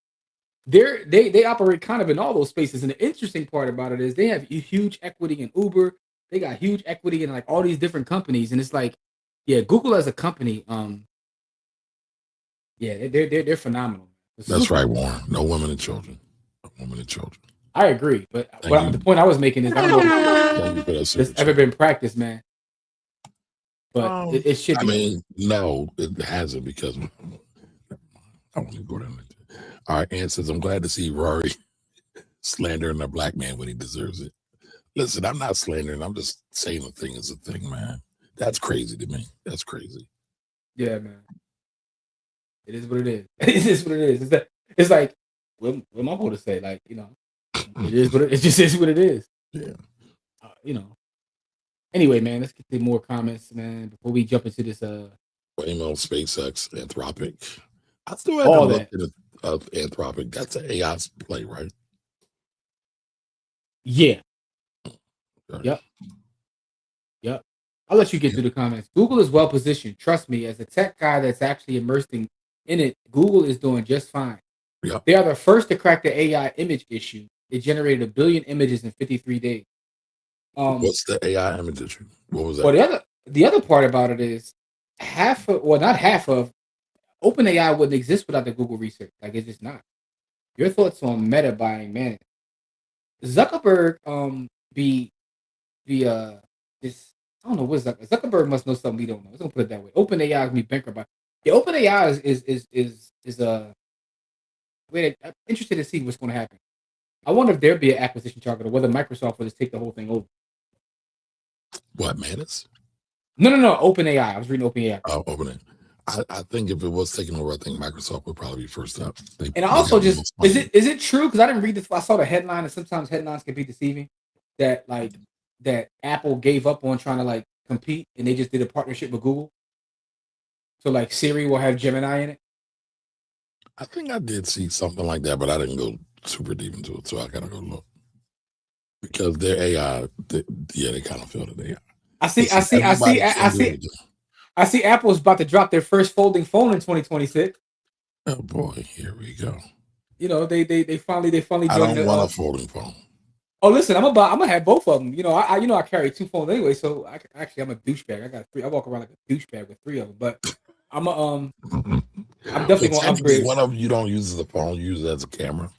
They operate kind of in all those spaces. And the interesting part about it is they have huge equity in Uber. They got huge equity in like all these different companies. And it's like, yeah, Google as a company, Yeah, they're phenomenal. That's right, Warren. No women and children. No women and children. I agree, but Thank the you. point I was making is I don't know Thank you for that if super it's ever chat. been practiced, man. But it should I be. mean, no, it hasn't because I want to go down there. All right, Ann says, I'm glad to see Rory slandering a black man when he deserves it. Listen, I'm not slandering. I'm just saying a thing is a thing, man. That's crazy to me. That's crazy. Yeah, man. It is what it is. It is what it is. It's like, what am I supposed to say? Like, it is what it just is what it is. Yeah. Anyway, man, let's get to more comments, man, before we jump into this. Waymo, SpaceX, Anthropic. I still All haven't looked at Anthropic. That's an AI play, right? Yeah. Okay. Yep. I'll let you get through the comments. Google is well positioned. Trust me, as a tech guy that's actually immersed in it, Google is doing just fine. Yep. They are the first to crack the AI image issue. It generated 1 billion images in 53 days. What's the AI image issue? What was that? Well, the other part about it is not half of OpenAI wouldn't exist without the Google research. Like, it's just not. Your thoughts on Meta buying Manage? Zuckerberg this I don't know what Zuckerberg must know something we don't know. Let's put it that way. OpenAI is be bankrupt by. Yeah, OpenAI is I'm interested to see what's going to happen. I wonder if there'd be an acquisition target or whether Microsoft will just take the whole thing over. What, Manus? No. OpenAI. I was reading OpenAI. Oh, OpenAI. I think if it was taken over, I think Microsoft would probably be first up. And I also is it true? Because I didn't read this. I saw the headline, and sometimes headlines can be deceiving. That Apple gave up on trying to compete, and they just did a partnership with Google. So Siri will have Gemini in it. I think I did see something like that, but I didn't go super deep into it, so I gotta go look because their AI, they kind of feel that they. I see Apple's about to drop their first folding phone in 2026. Oh boy, here we go. They finally. I don't want a folding phone. Oh, listen, I'm gonna have both of them. I carry 2 phones anyway, so I'm a douchebag. I got 3. I walk around like a douchebag with 3 of them. But I'm definitely gonna upgrade. One of them you don't use as a phone, you use it as a camera.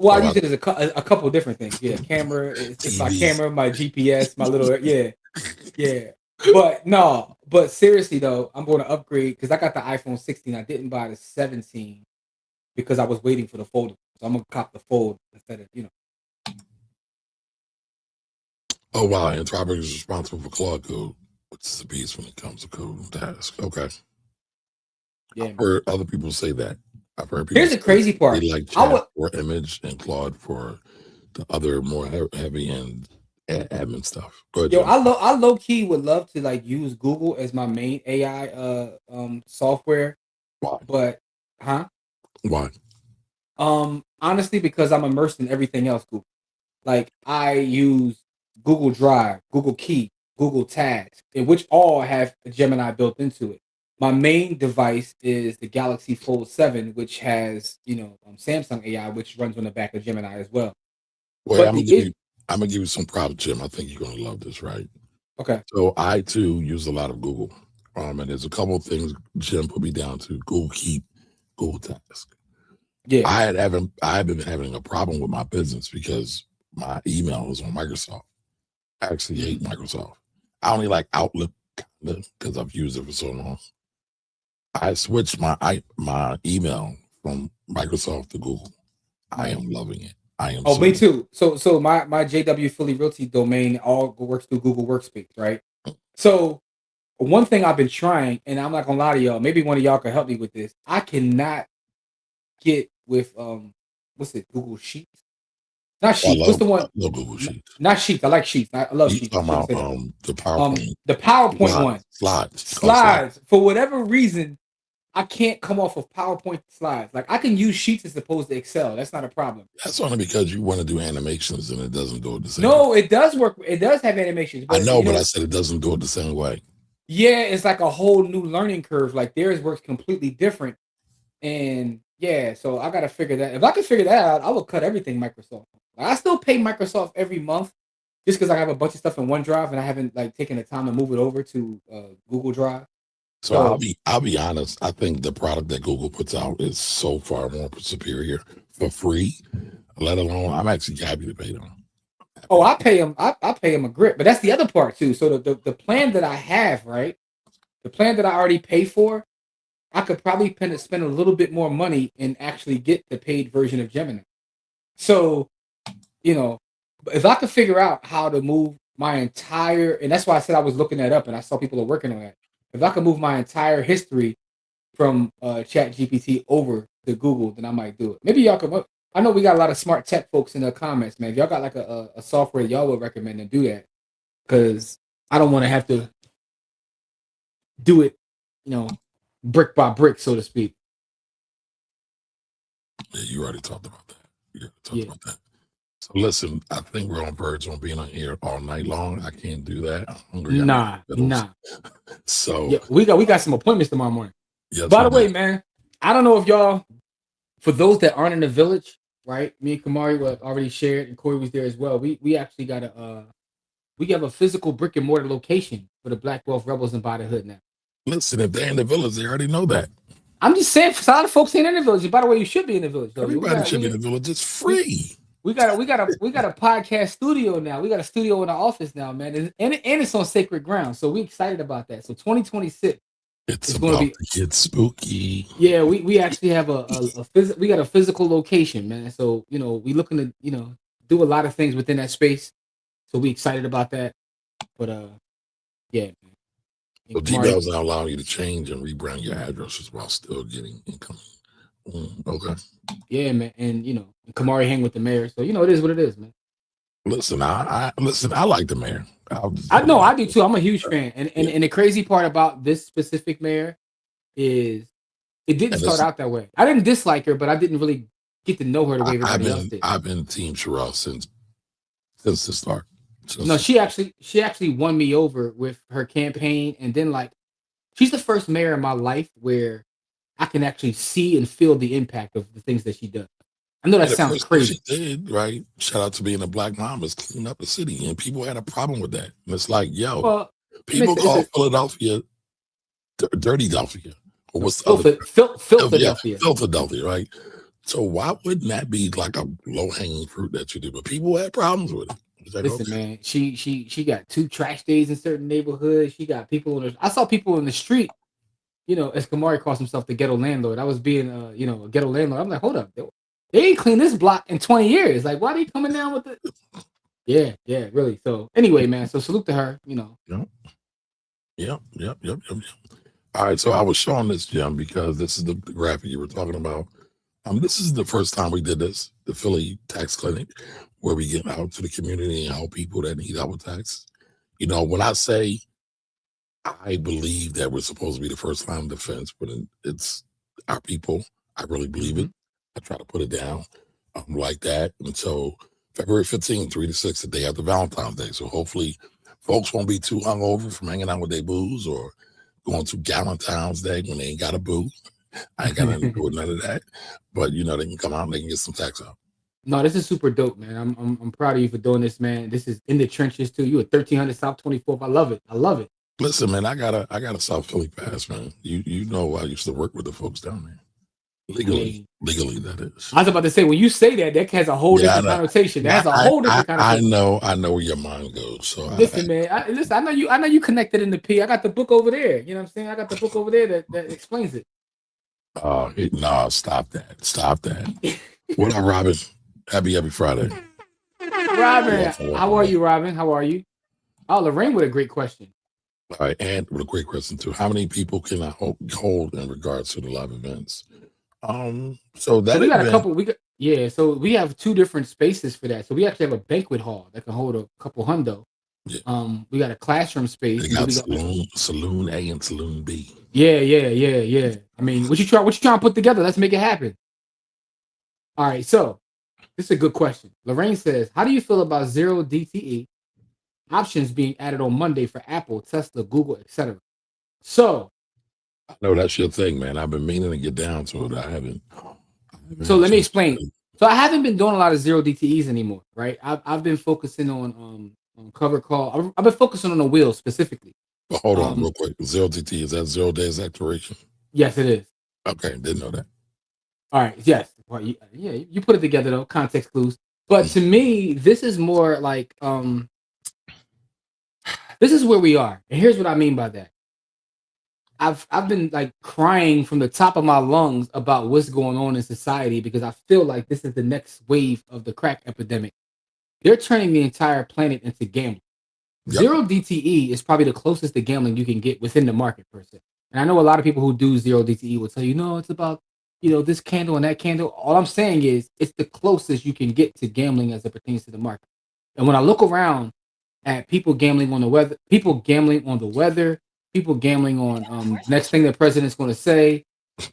Well, I use it as a couple of different things. Yeah, camera. It's my camera, my GPS, my little yeah. But seriously though, I'm going to upgrade because I got the iPhone 16. I didn't buy the 17 because I was waiting for the fold. So I'm gonna cop the fold instead of Oh wow, Anthropic is responsible for Claude Code, which is a beast when it comes to code and tasks. Okay. Yeah. I've heard other people say that. I've heard people. Here's the crazy part. They like chat for image and Claude for the other more heavy end admin stuff. Go ahead, I low key would love to use Google as my main AI software. Why? But Why? Honestly, because I'm immersed in everything else Google. I use Google Drive, Google Keep, Google Tags, in which all have a Gemini built into it. My main device is the Galaxy Fold 7, which has, Samsung AI, which runs on the back of Gemini as well. Well, I'm gonna give you some props, Jim. I think you're gonna love this, right? Okay. So I too use a lot of Google. And there's a couple of things Jim put me down to: Google Keep, Google Task. Yeah. I've been having a problem with my business because my email is on Microsoft. I actually hate Microsoft. I only like Outlook because I've used it for so long. I switched my email from Microsoft to Google. I am loving it. I am. Oh, me too. So my JW Philly Realty domain all works through Google Workspace, right? So one thing I've been trying, and I'm not gonna lie to y'all, maybe one of y'all can help me with this. I cannot get with what's it? Google Sheets. Not Sheets. What's the one? I love Google Sheets. Not Sheets. I like Sheets. I love Sheets. Talking about the PowerPoint. The PowerPoint one. Slides. For whatever reason, I can't come off of PowerPoint slides. I can use Sheets as opposed to Excel. That's not a problem. That's only because you want to do animations and it doesn't go the same way. way. It does work. It does have animations. But I know, but I said it doesn't go the same way. Yeah, it's like a whole new learning curve. Theirs works completely different. And yeah, so I got to figure that. If I can figure that out, I will cut everything Microsoft. I still pay Microsoft every month just because I have a bunch of stuff in OneDrive and I haven't taken the time to move it over to Google Drive. So I'll be honest. I think the product that Google puts out is so far more superior for free. Let alone, I'm actually happy to pay them. Oh, I pay him. I pay him a grip, but that's the other part too. So the plan that I have, right? The plan that I already pay for, I could probably spend a little bit more money and actually get the paid version of Gemini. So, you know, if I could figure out how to move my entire, and that's why I said I was looking that up, and I saw people are working on that. If I could move my entire history from Chat GPT over to Google, then I might do it. Maybe y'all could. I know we got a lot of smart tech folks in the comments, man. If y'all got like a software y'all would recommend to do that, because I don't want to have to do it, brick by brick, so to speak. Yeah, you already talked about that. About that. So listen, I think we're on verge on being on here all night long. I can't do that. I'm hungry. Nah. So yeah, we got some appointments tomorrow morning. Yes, by the way, man, I don't know if y'all, for those that aren't in the village, right? Me and Kamari were already shared, and Corey was there as well. We actually got we have a physical brick and mortar location for the Black Wealth Rebels and By the Hood now. Listen, if they're in the village, they already know that. I'm just saying, for a lot of folks ain't in the village. By the way, you should be in the village. Though. Everybody should be in the village. It's free. We got a podcast studio now. We got a studio in our office now, man, and it's on sacred ground. So we excited about that. So 2026. It's about to get spooky. Yeah, we actually have we got a physical location, man. So we looking to do a lot of things within that space. So we excited about that. But yeah. So T-Bell's not allowing you to change and rebrand your addresses while still getting income. Okay. Yeah, man, and Kamari hang with the mayor, so it is what it is, man. Listen, I like the mayor. I know, I do too. I'm a huge fan, and the crazy part about this specific mayor is it didn't start out that way. I didn't dislike her, but I didn't really get to know her the way everybody else did. I've been Team Sherelle since the start. No, she actually won me over with her campaign, and then she's the first mayor in my life where I can actually see and feel the impact of the things that she does. I know that sounds crazy. She did, right? Shout out to being a Black mom is clean up the city, and people had a problem with that. And it's like, people call Philadelphia Dirty Delphia, or what's the other? Philadelphia. Philadelphia, right? So why wouldn't that be like a low hanging fruit that you do? But people had problems with it. Listen, man, she got 2 trash days in certain neighborhoods. She got people I saw people in the street. As Kamari calls himself the ghetto landlord, I was being, a ghetto landlord. I'm like, hold up, they ain't cleaned this block in 20 years. Like, why are they coming down with it? Yeah, really. So anyway, man, so salute to her. Yep. All right, so I was showing this, Jim, because this is the graphic you were talking about. This is the first time we did this, the Philly Tax Clinic, where we get out to the community and help people that need help with tax. When I say I believe that we're supposed to be the first line of defense, but it's our people. I really believe it. I try to put it down like that. And so February 15th, 3 to 6, the day after Valentine's Day. So hopefully folks won't be too hungover from hanging out with their booze or going to Galentine's Day when they ain't got a boo. I ain't got nothing to do with none of that. But, they can come out and they can get some tax out. No, this is super dope, man. I'm proud of you for doing this, man. This is in the trenches too. You at 1300 South 24th. I love it. Listen, man, I got a South Philly pass, man. You know I used to work with the folks down there. Legally, that is. I was about to say, when you say that has a whole different connotation. That has a whole different connotation. I know where your mind goes. So listen, I know you connected in the P. I got the book over there. You know what I'm saying? I got the book over there that explains it. Oh no, stop that. What up, Robin? Happy Friday. Robin, how are you, Robin? How are you? Oh, Lorraine with a great question. All right, and with a great question too. How many people can I hold in regards to the live events? So we got a couple. So we have 2 different spaces for that. So we actually have a banquet hall that can hold a couple hundo. Yeah. We got a classroom space. They got saloon A and saloon B. Yeah. I mean, what you trying to put together? Let's make it happen. All right, so this is a good question. Lorraine says, how do you feel about 0 DTE options being added on Monday for Apple, Tesla, Google, etc.? So I know that's your thing, man. I've been meaning to get down to it. I haven't. So let me explain. So I haven't been doing a lot of 0 DTEs anymore, right? I've been focusing on cover call. I've been focusing on the wheel specifically. But hold on real quick. 0DT, is that 0 days expiration? Yes, it is. Okay, didn't know that. All right. Yes. Well, yeah, you put it together though. Context clues. But to me, this is more like this is where we are, and here's what I mean by that. I've been like crying from the top of my lungs about what's going on in society because I feel like this is the next wave of the crack epidemic. They're turning the entire planet into gambling. Yep. Zero DTE is probably the closest to gambling you can get within the market per se. And I know a lot of people who do zero DTE will tell you, no, it's about, this candle and that candle. All I'm saying is it's the closest you can get to gambling as it pertains to the market. And when I look around at people gambling on the weather, people gambling on next thing the president's going to say.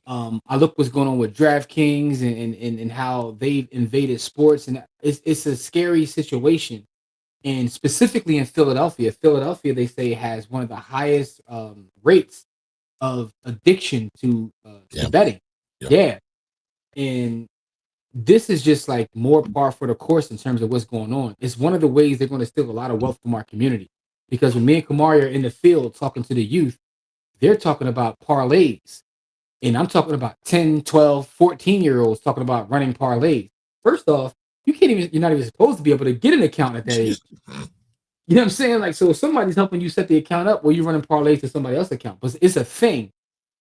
I look what's going on with DraftKings and how they've invaded sports, and it's a scary situation. And specifically in Philadelphia, they say has one of the highest rates of addiction to betting. Yep. Yeah, and this is just like more par for the course in terms of what's going on. It's one of the ways they're going to steal a lot of wealth from our community. Because when me and Kamari are in the field talking to the youth, they're talking about parlays. And I'm talking about 10, 12, 14-year-olds talking about running parlays. First off, you're not even supposed to be able to get an account at that age. You know what I'm saying? Like, so if somebody's helping you set the account up, well, you're running parlays to somebody else's account. But it's a thing.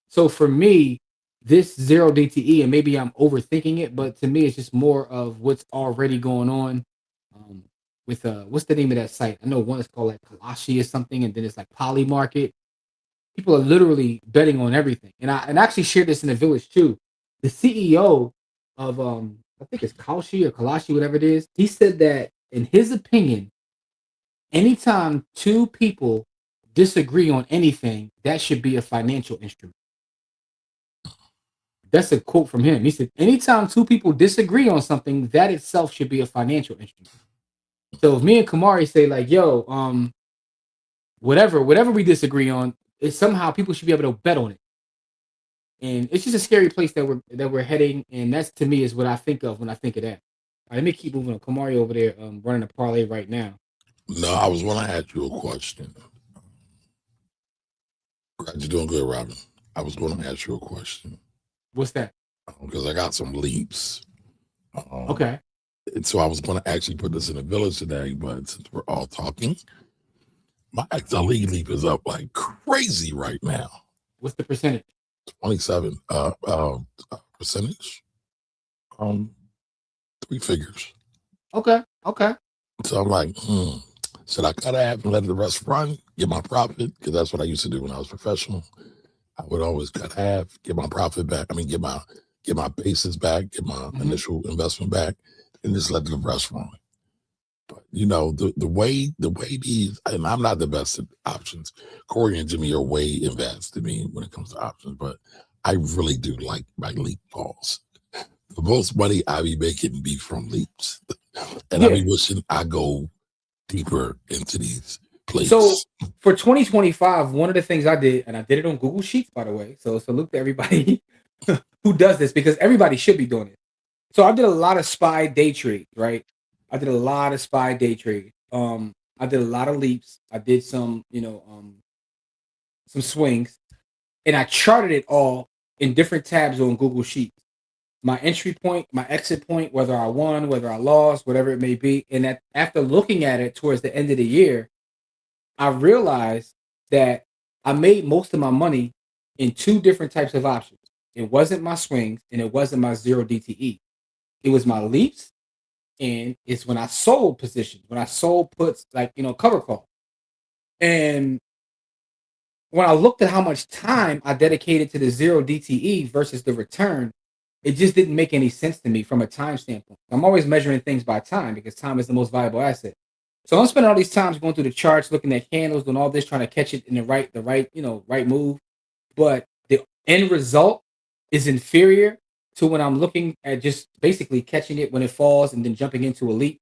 So for me, this zero DTE, and maybe I'm overthinking it, but to me, it's just more of what's already going on with what's the name of that site? I know one is called like Kalashi or something, and then it's like Poly Market. People are literally betting on everything. And I actually shared this in the village too. The CEO of I think it's Kalashi, whatever it is, he said that in his opinion, anytime two people disagree on anything, that should be a financial instrument. That's a quote from him. He said, anytime two people disagree on something, that itself should be a financial instrument. So if me and Kamari say like, yo, whatever we disagree on, it's somehow people should be able to bet on it. And it's just a scary place that we're heading. And that's, to me, is what I think of when I think of that. All right, let me keep moving on. Kamari over there running a parlay right now. No, I was going to ask you a question. Glad you're doing good, Robin. I was going to ask you a question. What's that? Because I got some leaps. Okay. And so I was going to actually put this in the village today, but since we're all talking, my XLE leap is up like crazy right now. What's the percentage? 27 percentage. 3 figures. Okay. So I'm like, should I cut half and let the rest run, get my profit? Because that's what I used to do when I was professional. I would always cut half, get my profit back. I mean, get my basis back, get my initial investment back, and just let the rest run. But the way these, and I'm not the best at options. Corey and Jimmy are way advanced to me when it comes to options, but I really do like my leap falls. The most money I be making be from leaps, and I be wishing I go deeper into these places. So for 2025, one of the things I did, and I did it on Google Sheets, by the way. So salute to everybody who does this, because everybody should be doing it. So I did a lot of SPY day trades, right? I did a lot of SPY day trades. I did a lot of leaps. I did some swings, and I charted it all in different tabs on Google Sheets. My entry point, my exit point, whether I won, whether I lost, whatever it may be. And after looking at it towards the end of the year, I realized that I made most of my money in 2 different types of options. It wasn't my swings, and it wasn't my zero DTE. It was my leaps, and it's when I sold positions, when I sold puts, like, cover call. And when I looked at how much time I dedicated to the zero DTE versus the return, it just didn't make any sense to me from a time standpoint. I'm always measuring things by time because time is the most valuable asset. So I'm spending all these times going through the charts, looking at candles, doing all this, trying to catch it in the right move. But the end result is inferior to when I'm looking at just basically catching it when it falls and then jumping into a leap.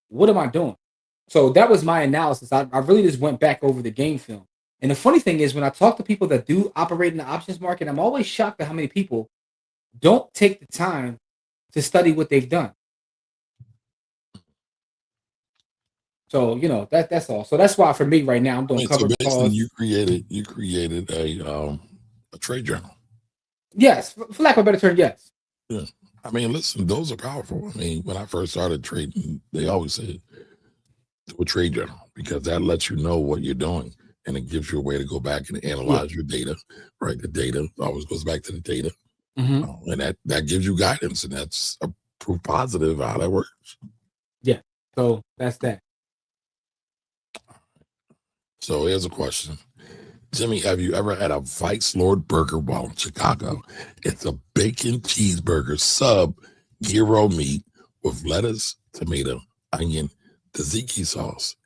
What am I doing? So that was my analysis. I really just went back over the game film. And the funny thing is, when I talk to people that do operate in the options market, I'm always shocked at how many people don't take the time to study what they've done. So that's all. So that's why for me right now I'm I doing mean, so covered basically, calls. you created a trade journal. Yes, for lack of a better term, yes. Yeah. I mean, listen, those are powerful. I mean, when I first started trading, they always said do a trade journal because that lets you know what you're doing and it gives you a way to go back and analyze your data, right? The data always goes back to the data. hmm And that gives you guidance, and that's a proof positive how that works. Yeah. So that's that. So here's a question. Jimmy, have you ever had a Vice Lord burger while in Chicago? It's a bacon cheeseburger sub gyro meat with lettuce, tomato, onion, tzatziki sauce.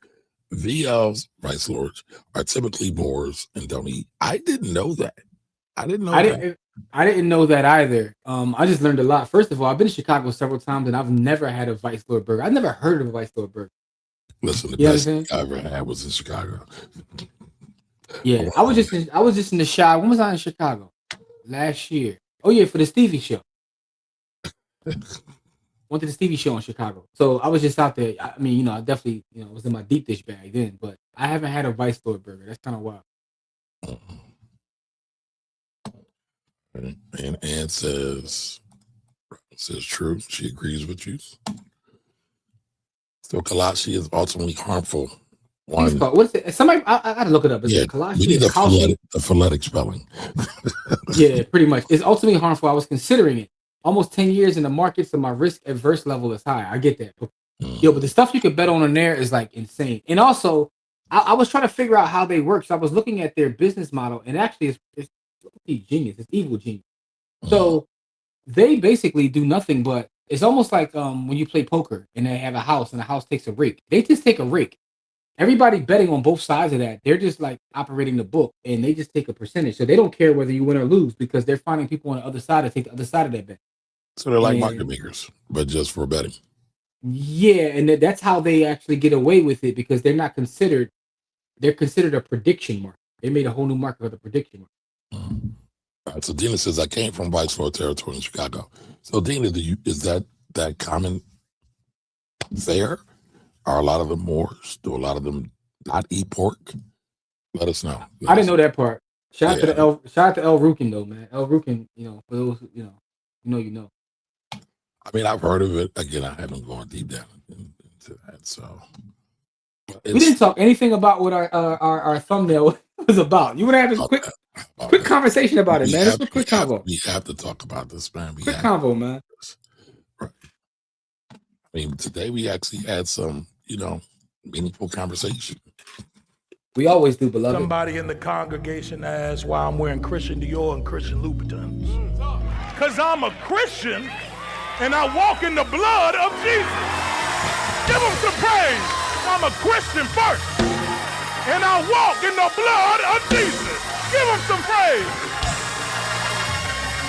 VL's Vice Lords are typically Moors and don't eat. I didn't know that. I didn't know that. I didn't know that either. I just learned a lot. First of all, I've been to Chicago several times and I've never had a Vice Lord burger. I've never heard of a Vice Lord burger. Listen, the You know what I'm best saying? thing I ever had was in Chicago. Yeah, I was just in the shop. When was I in Chicago? Last year. Oh yeah, for the Stevie show. Went to the Stevie show in Chicago. So I was just out there. I mean, I definitely, was in my deep dish bag then, but I haven't had a Vice Lord burger. That's kind of wild. And Ann says true. She agrees with you. So Kalashi is ultimately harmful. What is it? Somebody, I gotta look it up. Is it Kalashi? We need the phonetic spelling. Yeah, pretty much. It's ultimately harmful. I was considering it. Almost 10 years in the market, so my risk adverse level is high. I get that. Yo, but the stuff you could bet on in there is like insane. And also, I was trying to figure out how they work. So I was looking at their business model, and actually, it's genius. It's evil genius. So they basically do nothing but it's almost like when you play poker and they have a house and the house takes a rake. They just take a rake. Everybody betting on both sides of that, they're just like operating the book and they just take a percentage. So they don't care whether you win or lose because they're finding people on the other side to take the other side of that bet. So they're like market makers, but just for betting. Yeah, and that's how they actually get away with it because they're not considered. They're considered a prediction market. They made a whole new market for the prediction market. All right, so Dina says, I came from Vice Lord territory in Chicago. So Dina, is that common there? Are a lot of them Moors? Do a lot of them not eat pork? Let us know. I didn't know that part. Shout out to El Rukin though, man. El Rukin, for those you know. I mean, I've heard of it. Again, I haven't gone deep down into that. So we didn't talk anything about what our thumbnail was about. You want to have a quick conversation about it, man. It's a quick convo. We have to talk about this, man. Quick convo, man. Right. I mean, today we actually had some, meaningful conversation. We always do, beloved. Somebody in the congregation asked why I'm wearing Christian Dior and Christian Louboutins. Because I'm a Christian and I walk in the blood of Jesus. Give him some praise. I'm a Christian first and I walk in the blood of Jesus. Give him some praise.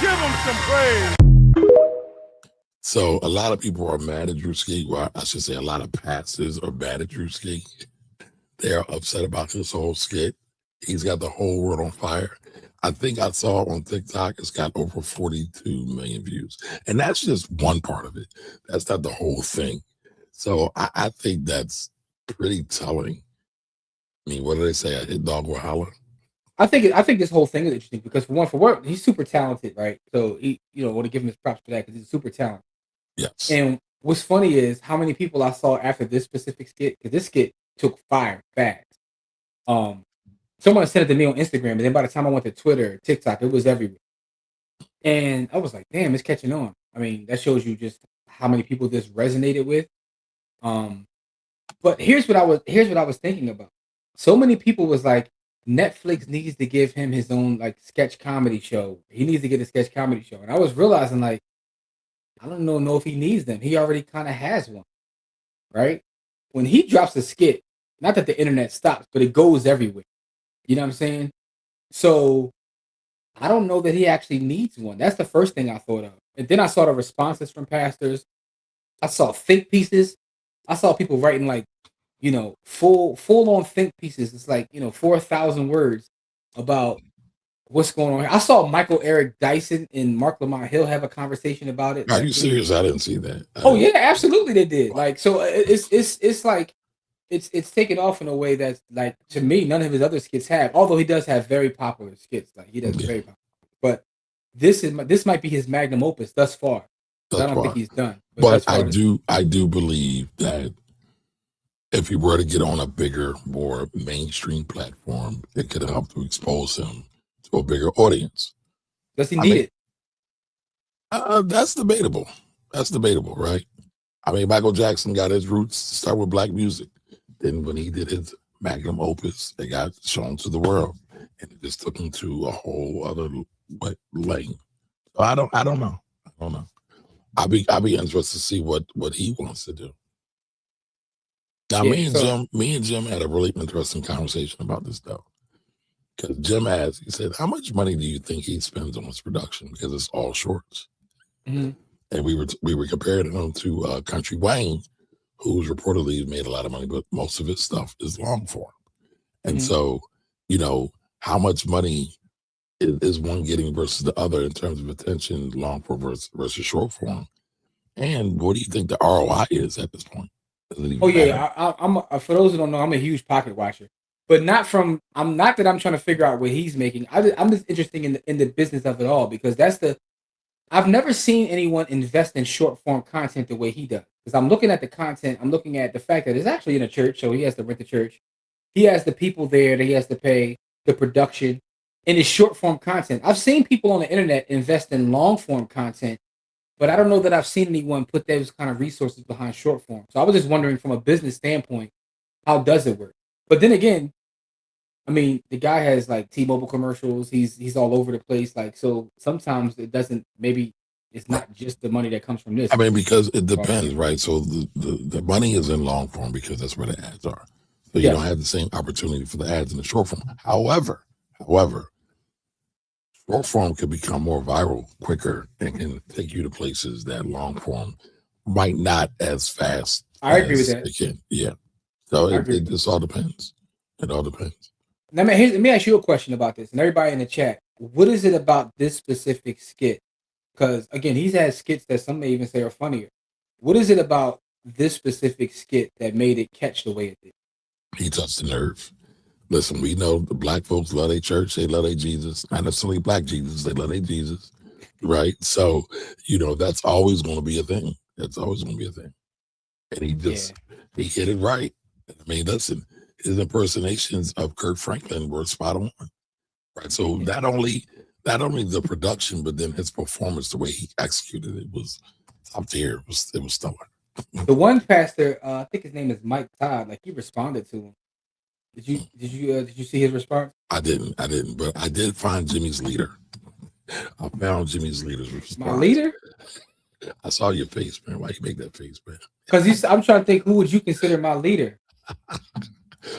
Give him some praise. So a lot of people are mad at Druski. Well, I should say a lot of pastors are mad at Druski. They're upset about this whole skit. He's got the whole world on fire. I think I saw on TikTok, it's got over 42 million views. And that's just one part of it. That's not the whole thing. So I think that's pretty telling. I mean, what do they say? A hit dog will holler? I think this whole thing is interesting because for what he's super talented, right? So he, want to give him his props for that because he's super talented. Yes. And what's funny is how many people I saw after this specific skit, because this skit took fire fast. Someone sent it to me on Instagram, and then by the time I went to Twitter, TikTok, it was everywhere. And I was like, damn, it's catching on. I mean, that shows you just how many people this resonated with. But here's what I was thinking about. So many people was like, Netflix needs to give him his own like sketch comedy show. He needs to get a sketch comedy show. And I was realizing like, I don't know if he needs them. He already kind of has one, right? When he drops a skit, not that the internet stops, but it goes everywhere. You know what I'm saying? So I don't know that he actually needs one. That's the first thing I thought of. And then I saw the responses from pastors. I saw think pieces. I saw people writing like, full on think pieces. It's like, 4,000 words about what's going on here. I saw Michael Eric Dyson and Mark Lamont Hill have a conversation about it. Are you serious? I didn't see that. Oh yeah, absolutely they did. Like, so it's like it's taken off in a way that's like, to me, none of his other skits have. Although he does have very popular skits, like he does Yeah. very popular. But this might be his magnum opus thus far. I Thus don't far. think he's done. But thus far, I do believe that if he were to get on a bigger, more mainstream platform, it could help to expose him to a bigger audience. does he I need mean, it? That's debatable. That's debatable, right? I mean, Michael Jackson got his roots to start with black music. Then when he did his magnum opus, it got shown to the world, and it just took him to a whole other lane. So I don't know. I don't know. I'll be interested to see what he wants to do. Now, Yeah, me and Jim had a really interesting conversation about this though, because Jim asked, he said, "How much money do you think he spends on his production? Because it's all shorts." Mhm. And we were comparing him to Country Wayne, who's reportedly made a lot of money, but most of his stuff is long form. And Mhm. so, how much money is one getting versus the other in terms of attention, long form versus short form? And what do you think the ROI is at this point? Does it even Oh matter? yeah, I'm for those who don't know, I'm a huge pocket watcher, but I'm not that I'm trying to figure out what he's making. I'm just interested in the business of it all, because I've never seen anyone invest in short form content the way he does. Because I'm looking at the content, I'm looking at the fact that it's actually in a church, so he has to rent the church. He has the people there that he has to pay, the production, and his short form content. I've seen people on the internet invest in long form content, but I don't know that I've seen anyone put those kind of resources behind short form. So I was just wondering, from a business standpoint, how does it work? But then again, I mean, the guy has like T-Mobile commercials. He's all over the place. Like, so sometimes it doesn't. Maybe it's not just the money that comes from this. I mean, because it Well, depends, right? So the money is in long form because that's where the ads are. So you don't yes. have the same opportunity for the ads in the short form. However, short form could become more viral quicker and can take you to places that long form might not as fast I agree with as that. it can. Yeah. So I it, agree. it just all depends. It all depends. Now, let me ask you a question about this, and everybody in the chat. What is it about this specific skit? Because again, he's had skits that some may even say are funnier. What is it about this specific skit that made it catch the way it did? He touched the nerve. Listen, we know the black folks love their church, they love their Jesus. Not necessarily black Jesus, they love their Jesus, right? So, that's always going to be a thing. That's always going to be a thing. And Yeah. he hit it right. I mean, listen, his impersonations of Kirk Franklin were spot on, right? So not only the production, but then his performance, the way he executed it was top tier. It was stellar. The one pastor, I think his name is Mike Todd. Like, he responded to him. Did you see his response? I didn't, but I did find Jimmy's leader. I found Jimmy's leader's response. My leader? I saw your face, man. Why you make that face, man? Because I'm trying to think, who would you consider my leader?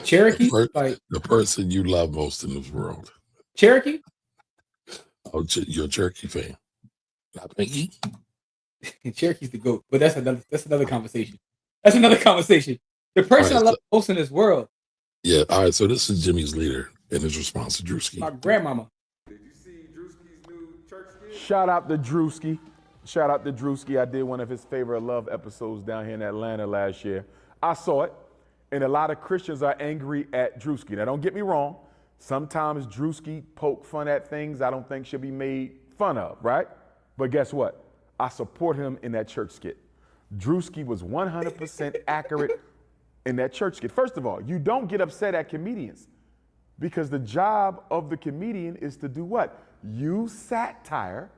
Cherokee? Like the person you love most in this world. Cherokee? Oh, you're a Cherokee fan. Not Pinky? Cherokee's the GOAT, but that's another conversation. That's another conversation. The person I love most in this world. Yeah, all right. So this is Jimmy's leader in his response to Druski. My grandmama. Did you see Druski's new church skit? Shout out to Druski. Shout out to Druski. I did one of his favorite love episodes down here in Atlanta last year. I saw it, and a lot of Christians are angry at Druski. Now, don't get me wrong. Sometimes Druski poke fun at things I don't think should be made fun of, right? But guess what? I support him in that church skit. Druski was 100% accurate in that church skit. First of all, you don't get upset at comedians, because the job of the comedian is to do what? Use satire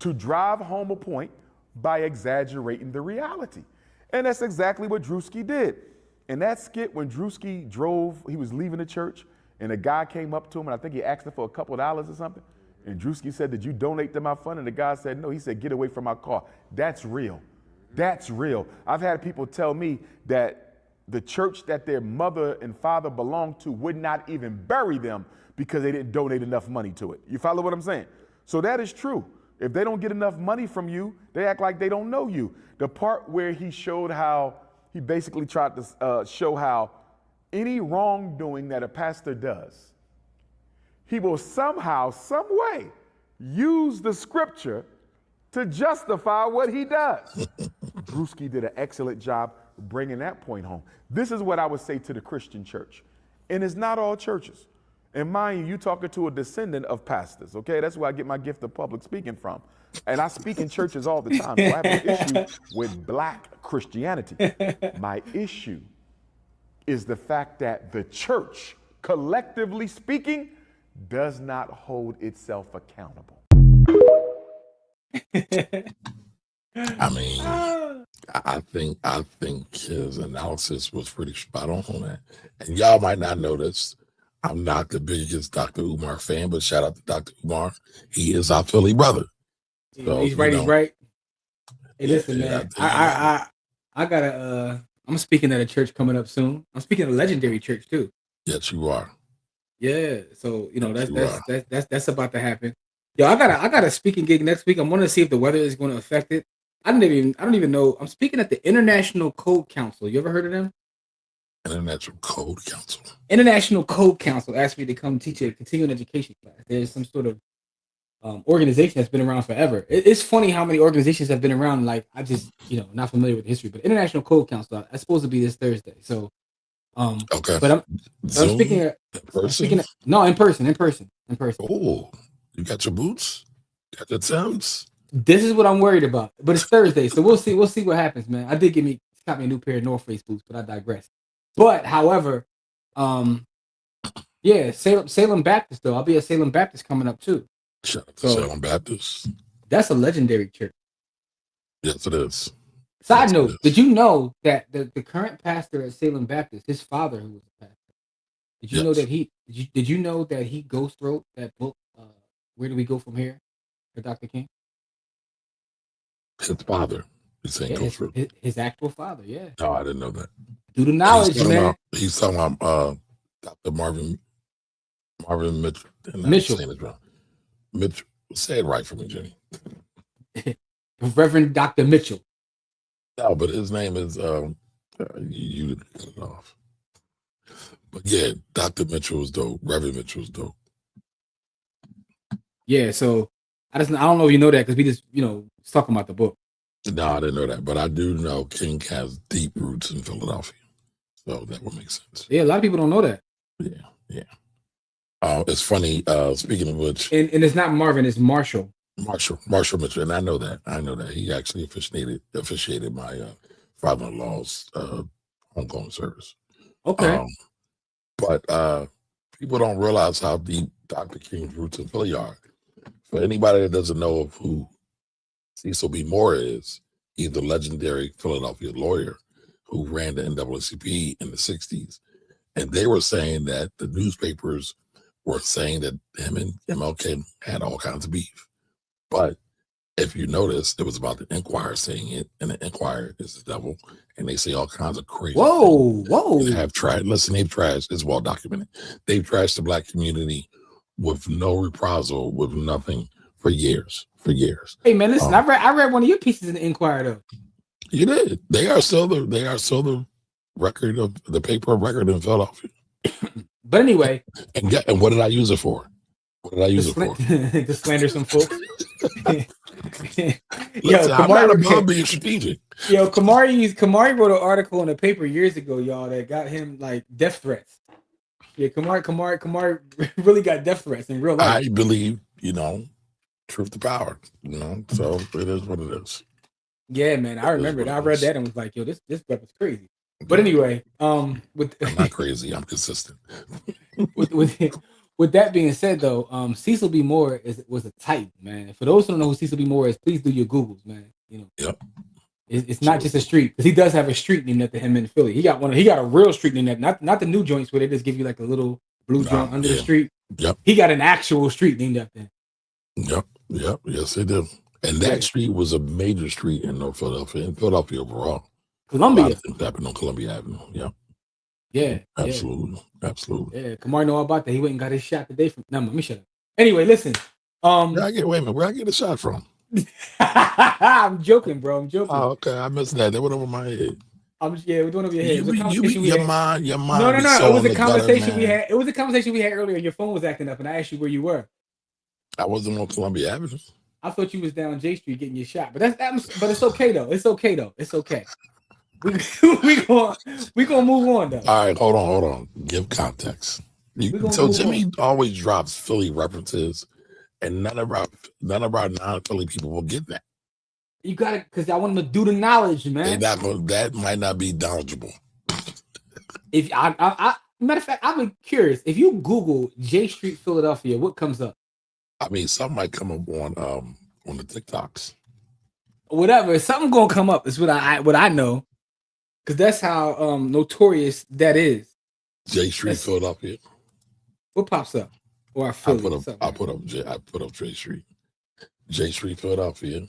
to drive home a point by exaggerating the reality. And that's exactly what Druski did. In that skit, when Druski he was leaving the church, and a guy came up to him, and I think he asked him for a couple of dollars or something. And Druski said, "Did you donate to my fund?" And the guy said, "No." He said, "Get away from my car." That's real. That's real. I've had people tell me that the church that their mother and father belonged to would not even bury them because they didn't donate enough money to it. You follow what I'm saying? So that is true. If they don't get enough money from you, they act like they don't know you. The part where he showed how he basically tried to show how any wrongdoing that a pastor does, he will somehow, some way, use the scripture to justify what he does. Druski did an excellent job. bringing that point home. This is what I would say to the Christian church. And it's not all churches. And mind you, you talking to a descendant of pastors, okay? That's where I get my gift of public speaking from. And I speak in churches all the time, so I have an issue with black Christianity. My issue is the fact that the church, collectively speaking, does not hold itself accountable. I mean, I think his analysis was pretty spot on that. And y'all might not know this. I'm not the biggest Dr. Umar fan, but shout out to Dr. Umar. He is our Philly brother. So, he's right. He's right. Hey, listen, yeah, man. I gotta. I'm speaking at a church coming up soon. I'm speaking at a legendary church too. Yes, you are. Yeah. So that's about to happen. Yo, I got a speaking gig next week. I'm wanting to see if the weather is going to affect it. I don't even know. I'm speaking at the International Code Council. You ever heard of them? International Code Council. International Code Council asked me to come teach a continuing education class. There's some sort of organization that's been around forever. It's funny how many organizations have been around. Like I just, not familiar with the history, but International Code Council. That's supposed to be this Thursday. So, okay. But I'm Zoom? speaking. In person. Oh, you got your boots? Got your Timbs? This is what I'm worried about. But it's Thursday, so we'll see. We'll see what happens, man. I did got me a new pair of North Face boots, but I digress. But however, Salem Baptist though. I'll be at Salem Baptist coming up too. Shout out to Salem Baptist. That's a legendary church. Yes, it is. Side note, did you know that the current pastor at Salem Baptist, his father who was a pastor, did you know that did you know that he ghost wrote that book, Where Do We Go From Here, for Dr. King? His father. You're saying ghost wrote. His actual father, yeah. No, I didn't know that. Due to knowledge, man. He's talking about Dr. Marvin Mitchell. Mitchell. Say it right for me, Jenny. Reverend Dr. Mitchell. No, but his name is you didn't cut it off. But yeah, Dr. Mitchell was dope. Reverend Mitchell was dope. Yeah, so I don't know if you know that because we just talking about the book. No, I didn't know that, but I do know King has deep roots in Philadelphia, so that would make sense. Yeah, a lot of people don't know that. Yeah. It's funny. Speaking of which, and it's not Marvin, it's Marshall. Marshall Mitchell, and I know that. He actually officiated my father-in-law's homegoing service. Okay. But people don't realize how deep Dr. King's roots in Philly are. For anybody that doesn't know of who Cecil B. Moore is, he's the legendary Philadelphia lawyer who ran the NAACP in the 60s. And they were saying that the newspapers were saying that him and MLK had all kinds of beef. But if you notice, it was about the Enquirer saying it, and the Enquirer is the devil, and they say all kinds of crazy things. They have tried. Listen, they've trashed. It's well documented. They've trashed the black community with no reprisal, with nothing for years. Hey man, listen, I read one of your pieces in the Enquirer though. You did. They are still the record of the paper of record in Philadelphia. But anyway, and what did I use it for? To slander some folks. I'm being strategic. Yo, Kamari wrote an article in the paper years ago, y'all, that got him like death threats. Yeah, Kamari really got death threats in real life. I believe, truth to power. So it is what it is. Yeah, man, I remember it. I read that and was like, yo, this stuff is crazy. But anyway, I'm not crazy. I'm consistent. With that being said, though, Cecil B. Moore was a Titan, man. For those who don't know who Cecil B. Moore is, please do your Googles, man. Yep. It's not just a street, because he does have a street named after him in Philly. He got a real street named after, not the new joints where they just give you like a little blue joint under the street. Yep. He got an actual street named after him. Yep. Yes, they do. And that street was a major street in North Philadelphia, in Philadelphia overall. Columbia. A lot of things happened on Columbia Avenue. Yeah. Absolutely. Yeah, Kamar know all about that. He went and got his shot today from. No, let me shut up. Anyway, listen. Wait a minute. Where I get a shot from? I'm joking, bro. I'm joking. Oh, okay. I missed that. That went over my head. We're doing over your head. Your mind. No. It was a conversation we had. It was a conversation we had earlier. Your phone was acting up, and I asked you where you were. I wasn't on Columbia Avenue. I thought you was down J Street getting your shot, but but it's okay though. It's okay. we gonna move on though. All right, hold on. Give context. So Jimmy always drops Philly references, and none of our non-Philly people will get that. You got it, because I want them to do the knowledge, man. That might not be knowledgeable. If I matter of fact, I'm curious. If you Google J Street, Philadelphia, what comes up? I mean, something might come up on the TikToks. Whatever, something gonna come up. Is what I know, because that's how notorious that is. J Street, Philadelphia. What pops up? Or I put up J Street. J Street, Philadelphia.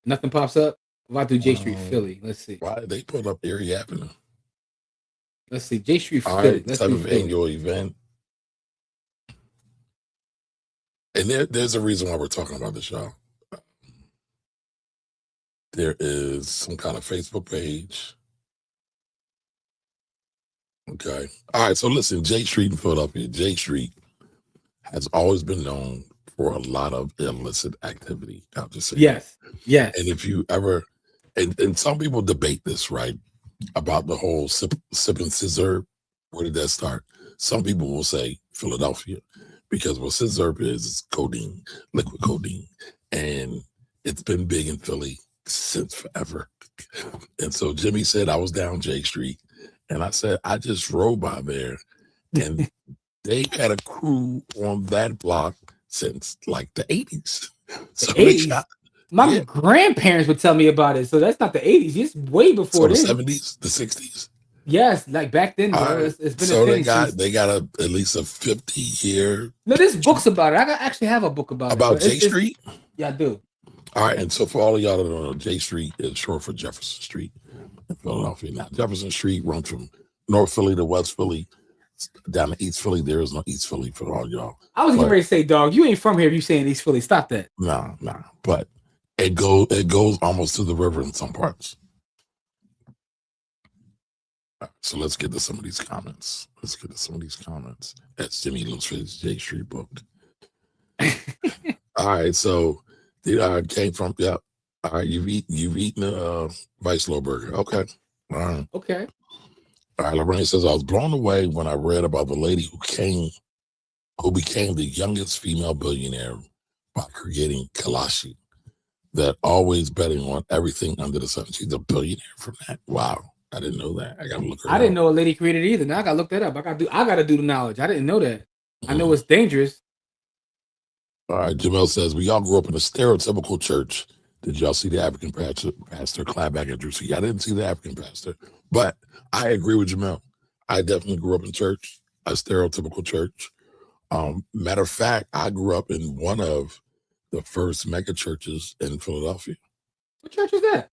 Nothing pops up. If I do J Street, Philly, let's see. Why they put up Erie Avenue? Let's see. J Street, All Philly. right, 7th annual event. And there's a reason why we're talking about this, y'all. There is some kind of Facebook page. Okay. All right. So listen, J Street in Philadelphia. J Street has always been known for a lot of illicit activity. I'll just say yes. that. Yes. And if you ever, and some people debate this, right? About the whole sip and scissor. Where did that start? Some people will say Philadelphia, because what scissor is codeine, liquid codeine. And it's been big in Philly since forever. And so Jimmy said I was down J Street, and I said I just rode by there, and they had a crew on that block since like the 80s. So the 80s? My grandparents would tell me about it. So that's not the 80s. It's way before the 70s, the 60s. Yes, like back then, bro. Right. It's been so a thing. They got at least a 50-year. No, there's books about it. I actually have a book about it. J Street? Yeah, I do. All right, and so for all of y'all that don't know, J Street is short for Jefferson Street in Philadelphia. Now, Jefferson Street runs from North Philly to West Philly, down to East Philly. There is no East Philly for all y'all. I was getting ready to say, dog, you ain't from here if you saying East Philly. Stop that. No. But it goes almost to the river in some parts. So let's get to some of these comments. That's Jimmy looks for his J Street book. All right, so came from All right, you've eaten a Vice Low burger. Okay. All right. Okay. All right. Lorraine says I was blown away when I read about the lady who became the youngest female billionaire by creating Kalashi, that always betting on everything under the sun. She's a billionaire from that. Wow. I didn't know that. I gotta look her up. I didn't know a lady created it either. Now I gotta look that up. I gotta do the knowledge. I didn't know that. I know it's dangerous. All right, Jamel says, we all grew up in a stereotypical church. Did y'all see the African pastor clap back at Druski? I didn't see the African pastor, but I agree with Jamel. I definitely grew up in church, a stereotypical church. Matter of fact, I grew up in one of the first mega churches in Philadelphia. What church is that?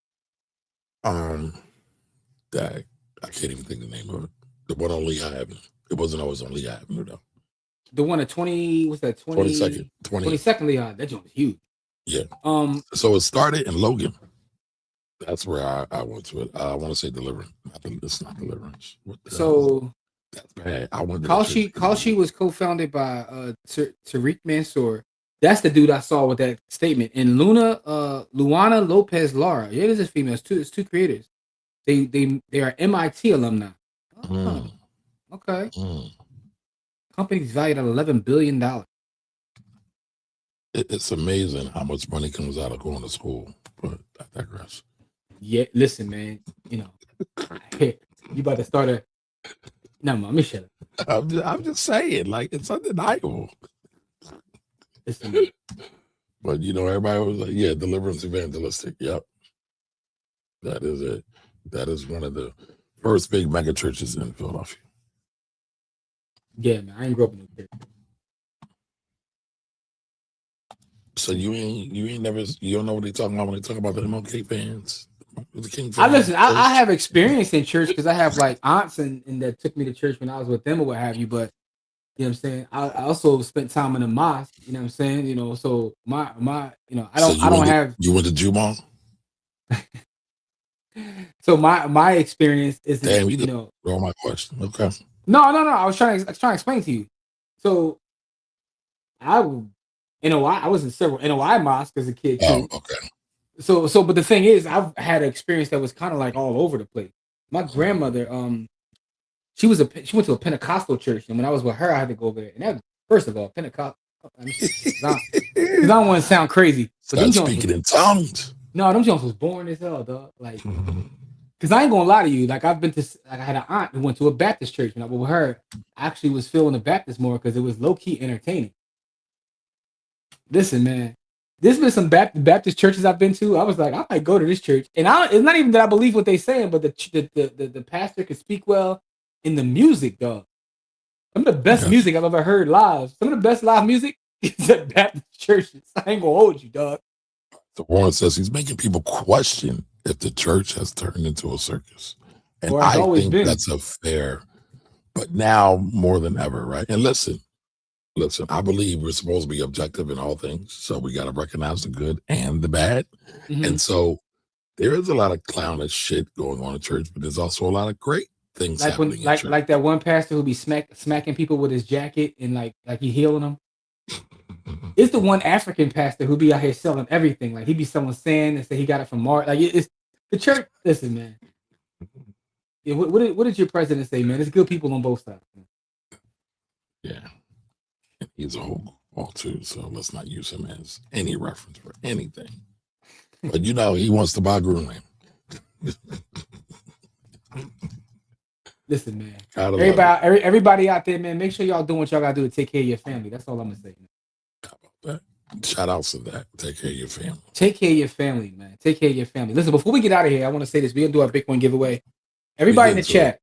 That I can't even think the name of it. The one on Lehigh Avenue. It wasn't always on Lehigh Avenue though. The one at 20, what's that? 22nd Lehigh. That joint was huge. Yeah. So it started in Logan. That's where I went to it. I want to say Deliverance. It's not Deliverance. That's bad. I went to Kalshi was co-founded by Tariq Mansour. That's the dude I saw with that statement. And Luana Lopez Lara. Yeah, there's a female. It's two creators. They are MIT alumni. Oh, okay. Company's valued at $11 billion. It's amazing how much money comes out of going to school, but I digress. Yeah, listen, man. You about to start a. No, let me shut up. I'm just saying, like, it's undeniable. Listen, but everybody was like, "Yeah, Deliverance Evangelistic." Yep, that is it. That is one of the first big mega churches in Philadelphia. Yeah, man, I ain't grew up in the church. So you don't know what they talking about when they talk about the MLK fans. The King fans. I listen. I have experience in church because I have like aunts and that took me to church when I was with them or what have you. But you know what I'm saying. I also spent time in a mosque. You know what I'm saying. So my I don't have. You went to Jumon. So my experience is All my question. Okay. No. I was trying to explain to you. So I was in several NOI mosques as a kid too. Oh, okay. So, but the thing is, I've had an experience that was kind of like all over the place. My grandmother, she went to a Pentecostal church, and when I was with her, I had to go over there. And that was, first of all, Pentecostal. Because I don't want to sound crazy, but them Start Jones speaking in tongues. no, them Jones was boring as hell, dog. Like, because I ain't gonna lie to you. Like, I had an aunt who went to a Baptist church, and I was with her. I actually was feeling the Baptist more because it was low key entertaining. Listen, man, there's been some Baptist churches I've been to. I was like, I might go to this church, and it's not even that I believe what they're saying, but the pastor can speak well in the music, dog. Some of the best music I've ever heard live. Some of the best live music is at Baptist churches. I ain't gonna hold you, dog. The Warren says he's making people question if the church has turned into a circus. And I think that's a fair, but now more than ever, right? And listen, I believe we're supposed to be objective in all things. So we got to recognize the good and the bad. Mm-hmm. And so there is a lot of clownish shit going on in church, but there's also a lot of great things happening in church. Like that one pastor who be smacking people with his jacket and like he healing them. It's the one African pastor who be out here selling everything. Like he be selling sand and say he got it from Mars. Like it's the church. Listen, man. Yeah, what did your president say, man? There's good people on both sides. Man. Yeah, he's a whole ball too. So let's not use him as any reference for anything. But you know, he wants to buy Greenland. Listen, man. Everybody out there, man. Make sure y'all doing what y'all gotta do to take care of your family. That's all I'm gonna say. Man. Shout outs to that. Take care of your family. Take care of your family, man. Take care of your family. Listen, before we get out of here, I want to say this. We're gonna do our Bitcoin giveaway. Everybody in the chat,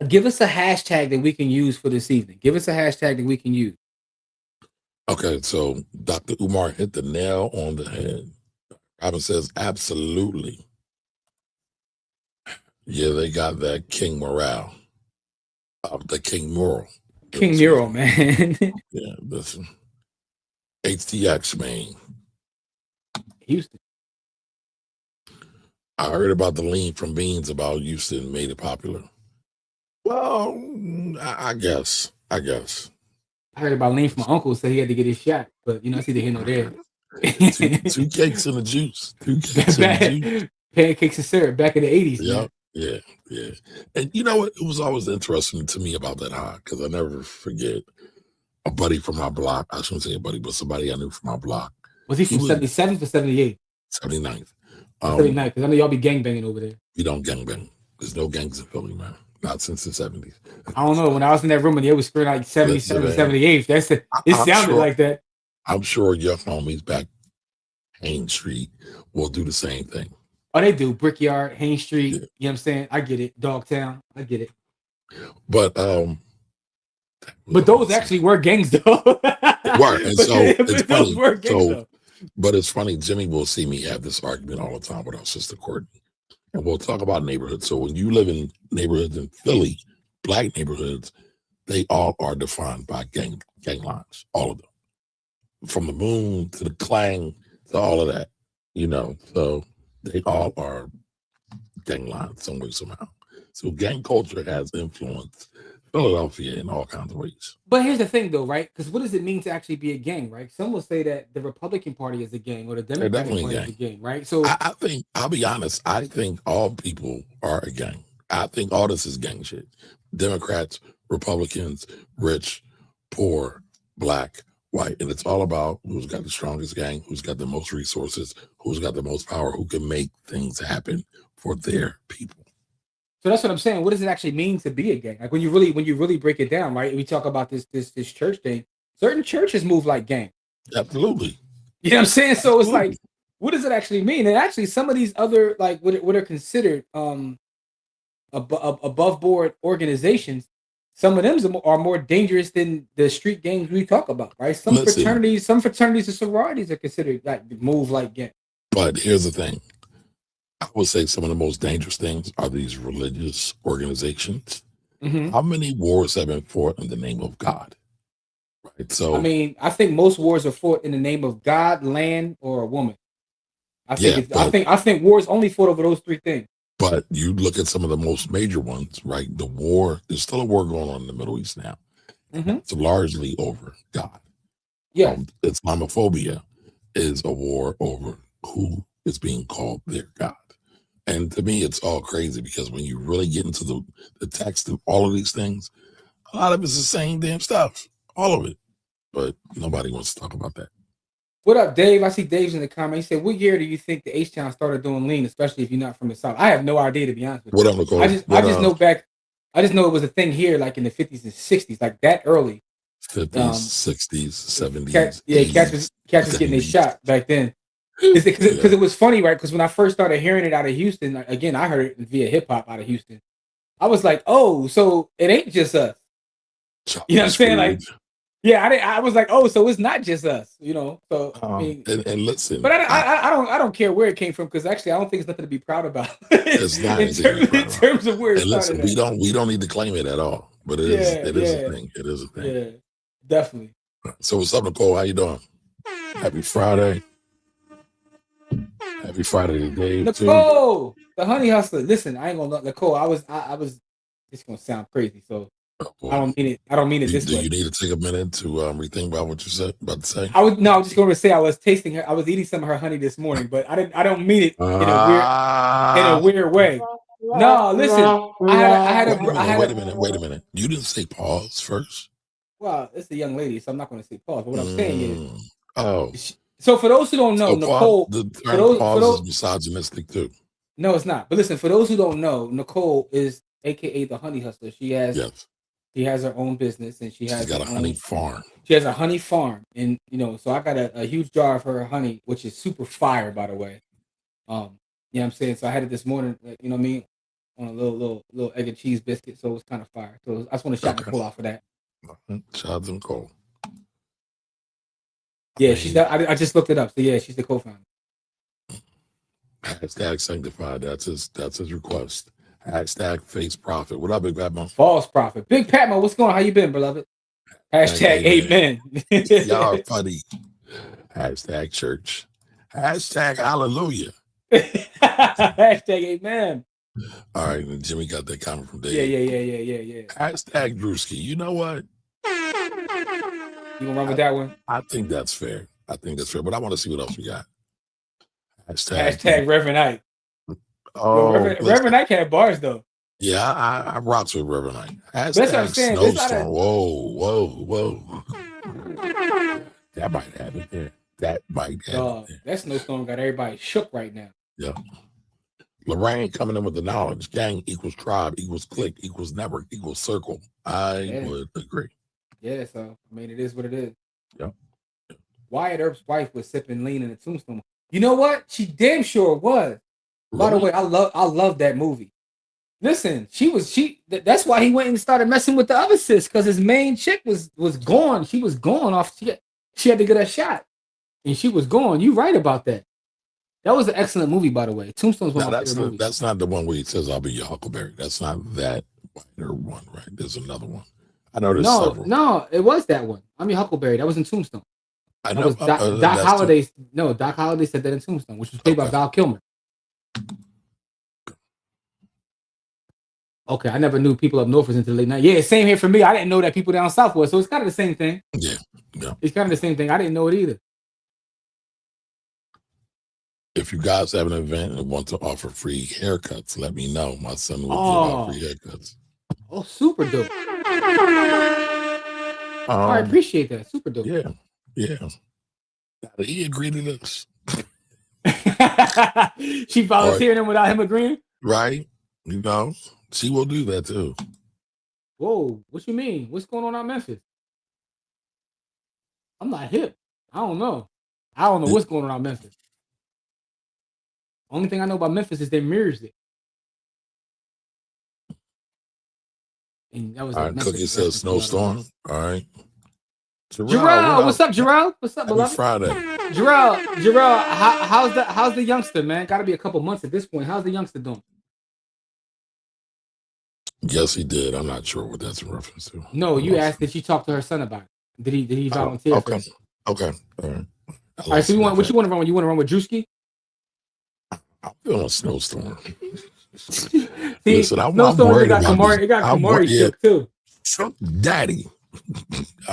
give us a hashtag that we can use for this evening. Give us a hashtag that we can use. Okay, so Dr. Umar hit the nail on the head. Robin says, absolutely. Yeah, they got that King Morale. The King Mural. King Mural, man. Yeah, listen. HTX, man. Houston. I heard about the lean from Beans about Houston made it popular. Well, I guess. I heard about lean from my uncle, said he had to get his shot, but you know, it's either here nor there. two cakes and a juice. Pancakes and syrup back in the 80s. Yep. Yeah. And you know what? It was always interesting to me about that high because I never forget a buddy from my block. I shouldn't say a buddy, but somebody I knew from my block. Was he from 77th or 78th? 79th. 79th, because I know y'all be gangbanging over there. We don't gangbang. There's no gangs in Philly, man. Not since the 70s. I don't know. When I was in that room and they was screwing like 77th, 78th, it sounded like that. I'm sure your homies back Haines Street will do the same thing. Oh, they do. Brickyard, Haines Street. Yeah. You know what I'm saying? I get it. Dogtown. I get it. But those actually were gangs, though. Were. And so it's funny. But it's funny. Jimmy will see me have this argument all the time with our sister Courtney. And we'll talk about neighborhoods. So when you live in neighborhoods in Philly, black neighborhoods, they all are defined by gang lines. All of them. From the Moon to the Clang to all of that. You know, so they all are gang lines some way, somehow. So gang culture has influenced Philadelphia in all kinds of ways. But here's the thing, though, right? Because what does it mean to actually be a gang, right? Some will say that the Republican Party is a gang or the Democratic Party is a gang, right? So I think, I'll be honest, I think all people are a gang. I think all this is gang shit. Democrats, Republicans, rich, poor, black, white. And it's all about who's got the strongest gang, who's got the most resources, who's got the most power, who can make things happen for their people. So that's what I'm saying. What does it actually mean to be a gang? Like when you really break it down, right? We talk about this church thing. Certain churches move like gang. Absolutely. You know what I'm saying? So it's like, what does it actually mean? And actually, some of these other like what are considered above board organizations, some of them are more dangerous than the street gangs we talk about, right? Some fraternities and sororities are considered like move like gang. But here's the thing. I would say some of the most dangerous things are these religious organizations. Mm-hmm. How many wars have been fought in the name of God? Right. So I mean, I think most wars are fought in the name of God, land, or a woman. I think wars only fought over those three things. But you look at some of the most major ones, right? There's still a war going on in the Middle East now. Mm-hmm. It's largely over God. Yeah. Islamophobia is a war over who is being called their God. And to me, it's all crazy because when you really get into the text of all of these things, a lot of it's the same damn stuff, all of it. But nobody wants to talk about that. What up, Dave? I see Dave's in the comments. He said, "What year do you think the H-Town started doing lean, especially if you're not from the South?" I have no idea, to be honest with you. What up, Nicole? I just know back. I just know it was a thing here, like in the 50s and 60s, like that early. 50s, 60s, 70s. Cats 80s, was getting their 70s. shot back then. Because it was funny, right? Because when I first started hearing it out of Houston, again, I heard it via hip hop out of Houston. I was like, "Oh, so it ain't just us." You know what I'm saying? Like, yeah, I was like, "Oh, so it's not just us," you know. So I mean, and listen, but I don't care where it came from, because actually I don't think it's nothing to be proud about. It's not in terms of where it and listen, started. we don't need to claim it at all, but it is a thing. It is a thing. Yeah, definitely. So what's up, Nicole? How you doing? Happy Friday. Happy Friday to Dave. Nicole, the honey hustler. Listen, I ain't gonna Nicole. I was. It's gonna sound crazy, so I don't mean it. I don't mean it this way. Do you need to take a minute to rethink about what you said about to say? I was just going to say I was tasting her. I was eating some of her honey this morning, but I don't mean it in a weird way. No, listen. Wait a minute. You didn't say pause first. Well, it's a young lady, so I'm not going to say pause. But what I'm saying is, so for those who don't know, Nicole, the term pause is misogynistic too. No, it's not. But listen, for those who don't know, Nicole is AKA the honey hustler. She has her own business, and she's got a honey farm. She has a honey farm, and so I got a huge jar of her honey, which is super fire, by the way. You know what I'm saying? So I had it this morning, you know what I mean, on a little egg and cheese biscuit, so it was kind of fire. So I just want to shout Nicole out for that. Shout out to Nicole. Yeah, I just looked it up. So yeah, she's the co-founder. Hashtag sanctified. That's his request. Hashtag face profit. What up, Big Patmo? False prophet. Big Patmo, what's going on? How you been, beloved? Hashtag amen. Y'all are funny. Hashtag church. Hashtag hallelujah. Hashtag amen. All right, and Jimmy got that comment from Dave. Yeah. Hashtag Druski. You know what? You gonna run with that one? I think that's fair. But I want to see what else we got. Hashtag Reverend Ike. Oh, Reverend Ike had bars though. Yeah, I rocks with Reverend Ike. That's what I'm saying. Snowstorm. Whoa. That might happen there. That snowstorm got everybody shook right now. Yeah. Lorraine coming in with the knowledge. Gang equals tribe equals clique equals network equals circle. I would agree. Yeah, so I mean, it is what it is. Yeah. Wyatt Earp's wife was sipping lean in the Tombstone. You know what? She damn sure was. Really? By the way, I love that movie. Listen, that's why he went and started messing with the other sis, because his main chick was gone. She was gone off. She had to get a shot, and she was gone. You right about that. That was an excellent movie, by the way. Tombstone's one of my favorite movies. That's not the one where he says, "I'll be your Huckleberry." That's not that one, right? There's another one. I know there's several. No, it was that one. I'm your Huckleberry. That was in Tombstone. I know. Doc Holliday. No, Doc Holliday said that in Tombstone, which was played by Val Kilmer. Okay, I never knew people up north was into the late night. Yeah, same here for me. I didn't know that people down south was, so it's kind of the same thing. Yeah. It's kind of the same thing. I didn't know it either. If you guys have an event and want to offer free haircuts, let me know. My son will give out free haircuts. Oh, super dope. I appreciate that. Super dope. Yeah. He agreed to this. She volunteered him without him agreeing? Right. She will do that too. Whoa, what you mean? What's going on out in Memphis? I'm not hip. I don't know what's going on out in Memphis. Only thing I know about Memphis is their music. And that was all right, Cookie says snowstorm. All right. Jarrell, what's up, Jarrell? What's up, beloved? Friday. Jarrell, how's the youngster, man? Gotta be a couple months at this point. How's the youngster doing? Yes, he did. I'm not sure what that's in reference to. No, you asked did she talk to her son about it? Did he volunteer? Okay. All right. All right, so what you want to run with? You want to run with Druski? I'm feeling a snowstorm. See, listen, I'm worried about this. It got Kamari shook too. Daddy.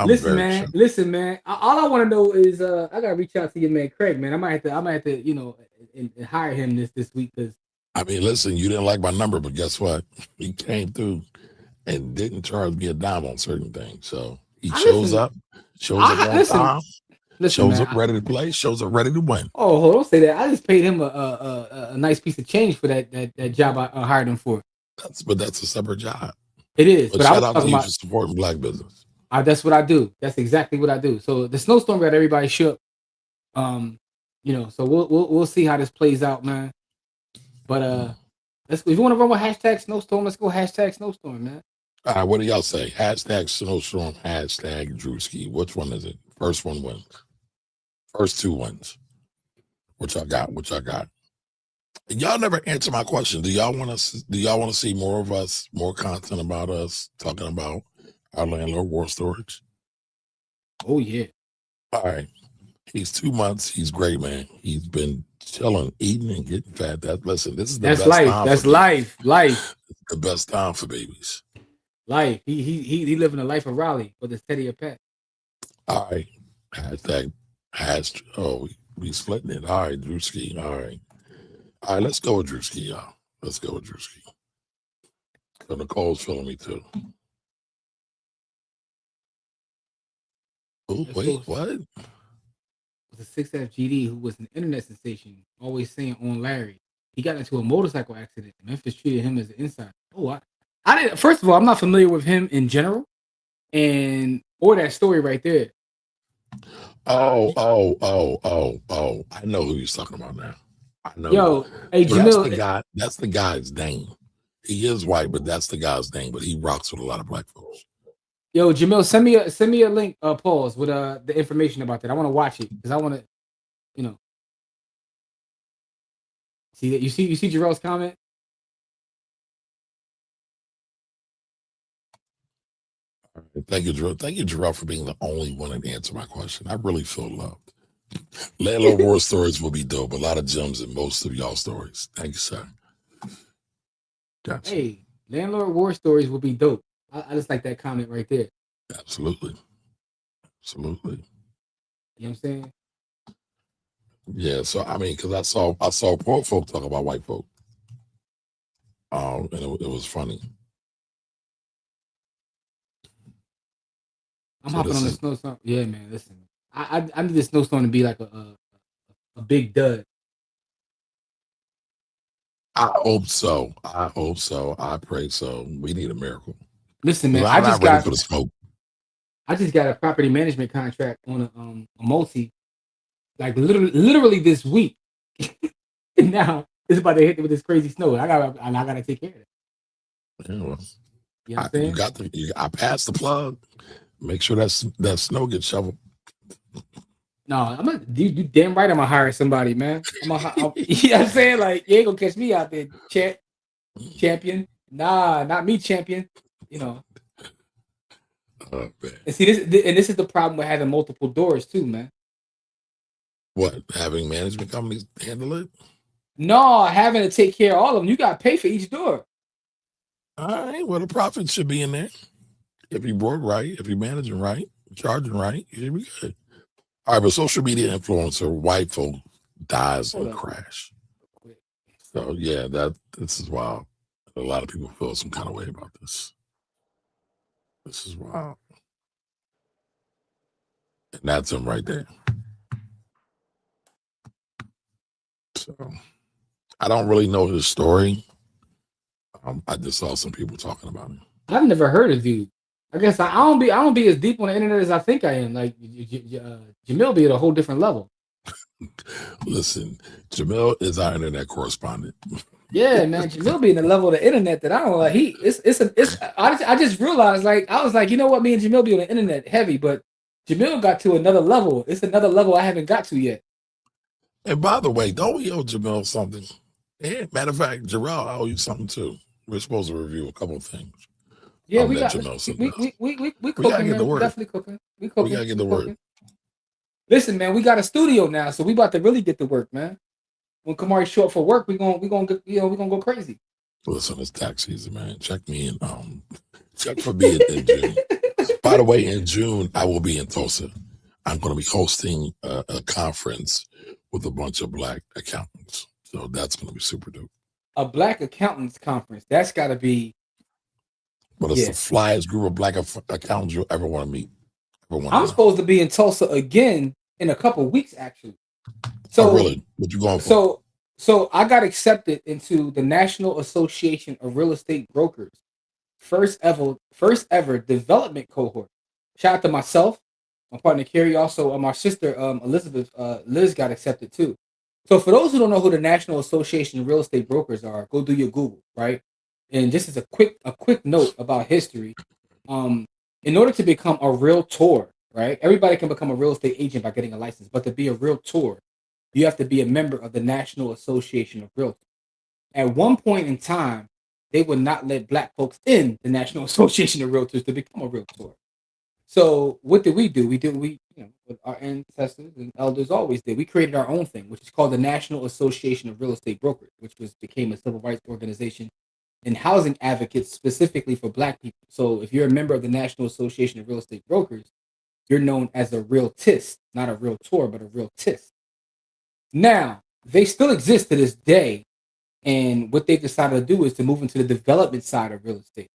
Listen, man. All I want to know is I gotta reach out to your man Craig, man. I might have to and hire him this week because I mean, listen, you didn't like my number, but guess what? He came through and didn't charge me a dime on certain things. So he shows up on time, Listen, shows man. up ready to play, shows up ready to win. Oh, hold on, don't say that. I just paid him a nice piece of change for that job I hired him for. But that's a separate job. It is. But But I shout was out to talking you about for supporting black business. that's what I do. That's exactly what I do. So the snowstorm got everybody shook. So we'll see how this plays out, man. But if you want to run with hashtag snowstorm, let's go hashtag snowstorm, man. All right, what do y'all say? Hashtag snowstorm, hashtag Druski. Which one is it? First one wins. First two wins. What y'all got? Y'all never answer my question. Do y'all want to see more of us, more content about us talking about our landlord war storage? Oh yeah. All right. He's 2 months. He's great, man. He's been chilling, eating, and getting fat. This is the best life. time. That's for life. babies. Life. It's the best time for babies. Life. He living a life of Raleigh with his teddy a pet. All right. We splitting it. All right, Druski. All right, let's go with Druski, y'all. Let's go with Druski. So Nicole's feeling me too. Oh, wait, what? It was a 6F GD who was an internet sensation, always saying on Larry. He got into a motorcycle accident. Memphis treated him as an insider. Oh, I didn't. First of all, I'm not familiar with him in general, or that story right there. Oh! I know who you're talking about now. I know. Yo, hey, so Jamil. That's the guy's name. He is white, but that's the guy's name. But he rocks with a lot of black folks. Yo, Jamil, send me a link, pause with the information about that. I want to watch it because I want to, see that. You see Jarrell's comment. Thank you, Jarrell. Thank you, Jarrell, for being the only one to answer my question. I really feel loved. Landlord war stories will be dope. A lot of gems in most of y'all stories. Thank you, sir. Gotcha. Hey, landlord war stories will be dope. I just like that comment right there. Absolutely. You know what I'm saying? Yeah. So I mean, because I saw poor folk talk about white folk. And it was funny. I'm hopping on the snowstorm. Yeah, man. Listen, I need the snowstorm to be like a big dud. I hope so. I pray so. We need a miracle. Listen, man. I'm not ready for the smoke. I just got a property management contract on a multi, like literally this week. And now it's about to hit with this crazy snow. I gotta take care of it. Yeah, well, you know what I'm saying? I passed the plug. Make sure that snow gets shoveled. No, you damn right I'm gonna hire somebody, man. You know what I'm saying? Like, you ain't gonna catch me out there, champion. Nah, not me, champion. Oh, man. And see, this is the problem with having multiple doors too, man. What, having management companies handle it? No, having to take care of all of them. You gotta pay for each door. All right, well, the profit should be in there. If you board right, if you're managing right, charging right, you should be good. All right, but social media influencer, white folk dies in a crash. So yeah, this is wild. A lot of people feel some kind of way about this. This is wild. And that's him right there. So I don't really know his story. I just saw some people talking about him. I've never heard of you. I guess I don't be as deep on the internet as I think I am. Like Jamil be at a whole different level. Listen, Jamil is our internet correspondent. Yeah, man, Jamil be in the level of the internet that I don't like. I just realized, like, I was like, you know what, me and Jamil be on the internet heavy, but Jamil got to another level. It's another level I haven't got to yet. And by the way, don't we owe Jamil something? Yeah, matter of fact, Jarrell, I owe you something too. We're supposed to review a couple of things. Yeah, we cooking, gotta get the word. Definitely cooking. We gotta get the word. Listen, man, we got a studio now, so we about to really get to work, man. When Kamari show up for work, we gonna go crazy. Listen, it's tax season, man. Check me in. Check for me in June. By the way, in June I will be in Tulsa. I'm going to be hosting a conference with a bunch of black accountants. So that's going to be super dope. A black accountants conference. That's got to be. But it's the flyest group of black accountants you'll ever want to meet. I'm supposed to be in Tulsa again in a couple weeks, actually. So really? What you going for? So I got accepted into the National Association of Real Estate Brokers first ever development cohort. Shout out to myself, my partner Carrie, also my sister Elizabeth, Liz got accepted too. So for those who don't know who the National Association of Real Estate Brokers are, go do your Google, right? And just as a quick note about history, in order to become a realtor, right? Everybody can become a real estate agent by getting a license, but to be a realtor, you have to be a member of the National Association of Realtors. At one point in time, they would not let black folks in the National Association of Realtors to become a realtor. So what did we do? We what our ancestors and elders always did. We created our own thing, which is called the National Association of Real Estate Brokers, which became a civil rights organization and housing advocates specifically for black people. So if you're a member of the National Association of Real Estate Brokers, you're known as a realtist, not a realtor, but a realtist. Now, they still exist to this day. And what they decided to do is to move into the development side of real estate.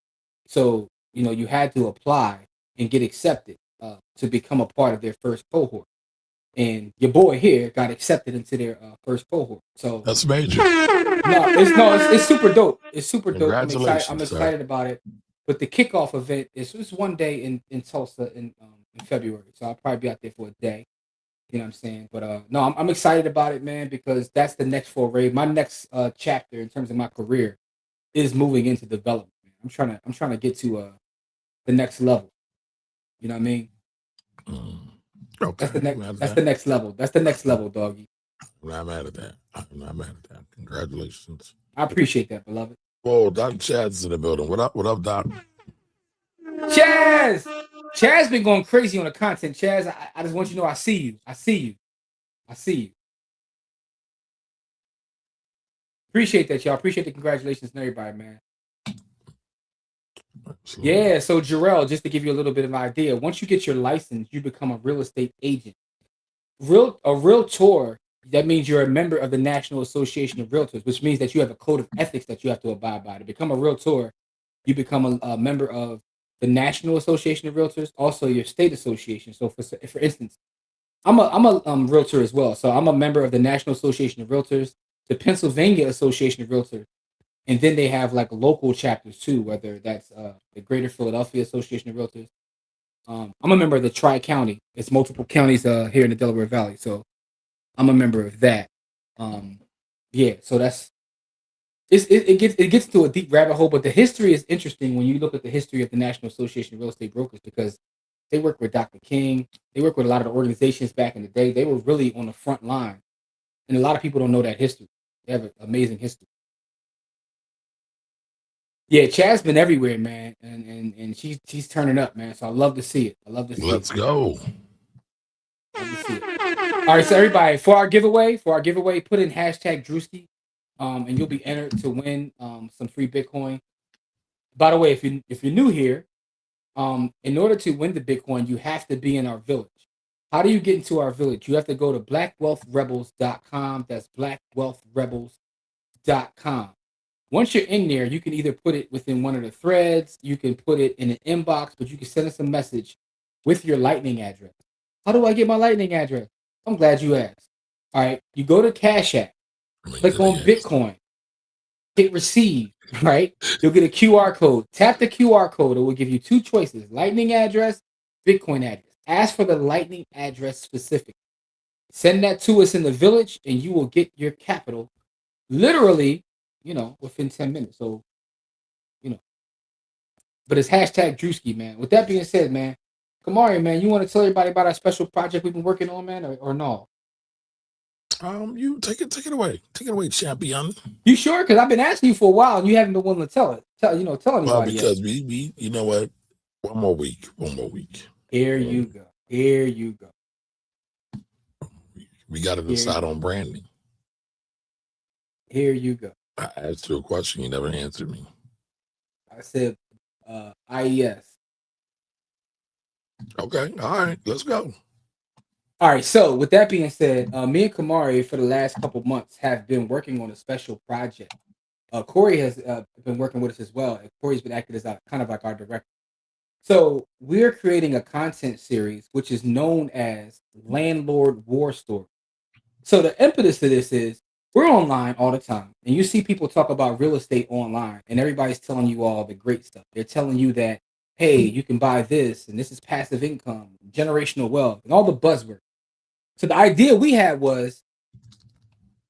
So, you had to apply and get accepted to become a part of their first cohort. And your boy here got accepted into their first cohort. So that's major. It's super dope. It's super dope. Congratulations, I'm excited about it. But the kickoff event is one day in Tulsa in February. So I'll probably be out there for a day. You know what I'm saying? But no, I'm excited about it, man, because that's the next foray. My next chapter in terms of my career is moving into development. Man. I'm trying to get to the next level. You know what I mean? Okay. That's the next level. That's the next level, doggy. I'm not mad at that. Congratulations. I appreciate that, beloved. Whoa, Dr. Chad's in the building. What up, Doc? Chaz been going crazy on the content. Chaz, I just want you to know I see you. Appreciate that, y'all. Appreciate the congratulations to everybody, man. Absolutely. Yeah, so Jarrell, just to give you a little bit of an idea, once you get your license, you become a real estate agent. A realtor, that means you're a member of the National Association of Realtors, which means that you have a code of ethics that you have to abide by. To become a realtor, you become a member of the National Association of Realtors, also your state association. So for instance, I'm a realtor as well. So I'm a member of the National Association of Realtors, the Pennsylvania Association of Realtors, and then they have like local chapters too, whether that's the Greater Philadelphia Association of Realtors. I'm a member of the Tri-County. It's multiple counties here in the Delaware Valley. So I'm a member of that. Yeah, so that's it gets to a deep rabbit hole, but the history is interesting when you look at the history of the National Association of Real Estate Brokers, because they work with Dr. King. They work with a lot of the organizations back in the day. They were really on the front line. And a lot of people don't know that history. They have an amazing history. Yeah, Chad's been everywhere, man. And she's turning up, man. So I love to see it. Let's go. Love to see it. All right, so everybody, for our giveaway, put in hashtag Druski. And you'll be entered to win some free Bitcoin. By the way, if you're new here, in order to win the Bitcoin, you have to be in our village. How do you get into our village? You have to go to blackwealthrebels.com. That's blackwealthrebels.com. Once you're in there, you can either put it within one of the threads, you can put it in an inbox, but you can send us a message with your Lightning address. How do I get my Lightning address? I'm glad you asked. All right, you go to Cash App. Click on Bitcoin, hit receive, right? You'll get a QR code. Tap the QR code. It will give you two choices: Lightning address, Bitcoin address. Ask for the Lightning address specific. Send that to us in the village, and you will get your capital literally, within 10 minutes. So, but it's hashtag Druski, man. With that being said, man, Kamari, man, you want to tell everybody about our special project we've been working on, man, or no? You take it away. Take it away, champion. You sure? Because I've been asking you for a while, and you haven't been willing to tell anybody. Well, because we, you know what? One more week. Here you go. We got to decide on branding. Here you go. I asked you a question. You never answered me. I said, IES. Okay. All right. Let's go. All right. So with that being said, me and Kamari for the last couple months have been working on a special project. Corey has been working with us as well. And Corey's been acting as kind of like our director. So we're creating a content series which is known as Landlord War Story. So the impetus to this is we're online all the time, and you see people talk about real estate online, and everybody's telling you all the great stuff. They're telling you that, hey, you can buy this, and this is passive income, generational wealth, and all the buzzwords. So the idea we had was,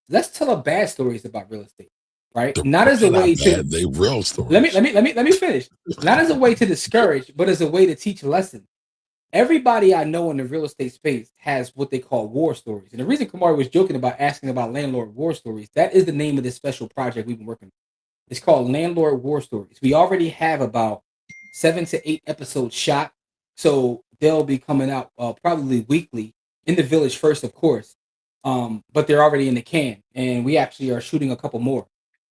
let's tell a bad stories about real estate, right? Not as a way to they real stories. let me finish. Not as a way to discourage, but as a way to teach lessons. Everybody I know in the real estate space has what they call war stories. And the reason Kamari was joking about asking about landlord war stories, that is the name of this special project we've been working on. It's called Landlord War Stories. We already have about 7 to 8 episodes shot. So they'll be coming out probably weekly in the village first, of course. But they're already in the can. And we actually are shooting a couple more.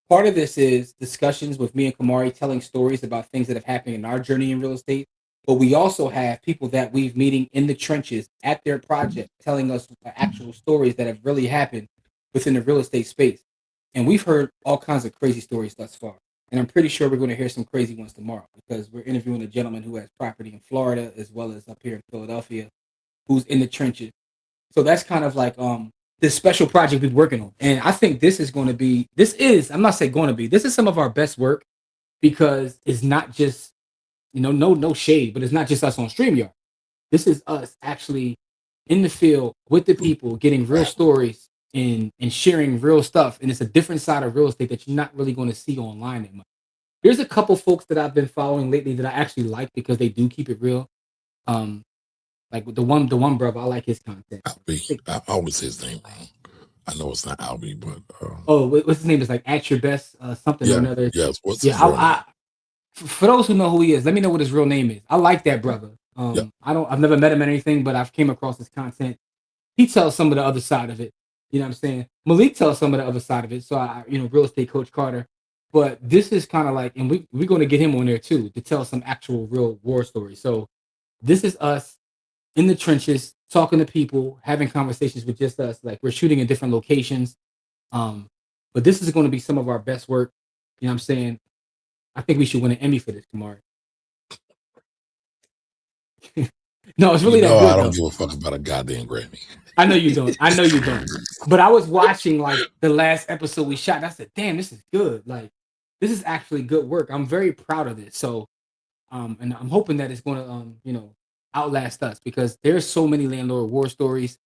Part of this is discussions with me and Kamari telling stories about things that have happened in our journey in real estate. But we also have people that we've meeting in the trenches at their project telling us actual stories that have really happened within the real estate space. And we've heard all kinds of crazy stories thus far. And I'm pretty sure we're going to hear some crazy ones tomorrow because we're interviewing a gentleman who has property in Florida as well as up here in Philadelphia who's in the trenches. So that's kind of like this special project we're working on. And I think this is going to be, this is some of our best work because it's not just, no shade, but it's not just us on StreamYard. This is us actually in the field with the people, getting real stories and sharing real stuff. And it's a different side of real estate that you're not really going to see online that much. There's a couple folks that I've been following lately that I actually like because they do keep it real. Like the one brother, I like his content. Albie. I always say his name wrong. I know it's not Albie, but what's his name? Is like At Your Best, something or another. Yes, what's his name? For those who know who he is, let me know what his real name is. I like that brother. I've never met him or anything, but I've came across his content. He tells some of the other side of it. You know what I'm saying? Malik tells some of the other side of it. So real estate coach Carter. But this is kind of like, and we're going to get him on there too to tell some actual real war stories. So this is us in the trenches, talking to people, having conversations with just us. Like we're shooting in different locations. But this is going to be some of our best work. You know what I'm saying? I think we should win an Emmy for this, Kamari. No, it's really that good. I don't give a fuck about a goddamn Grammy. I know you don't. But I was watching like the last episode we shot. And I said, "Damn, this is good. Like, this is actually good work. I'm very proud of this." So, and I'm hoping that it's going to, outlast us because there's so many landlord war stories.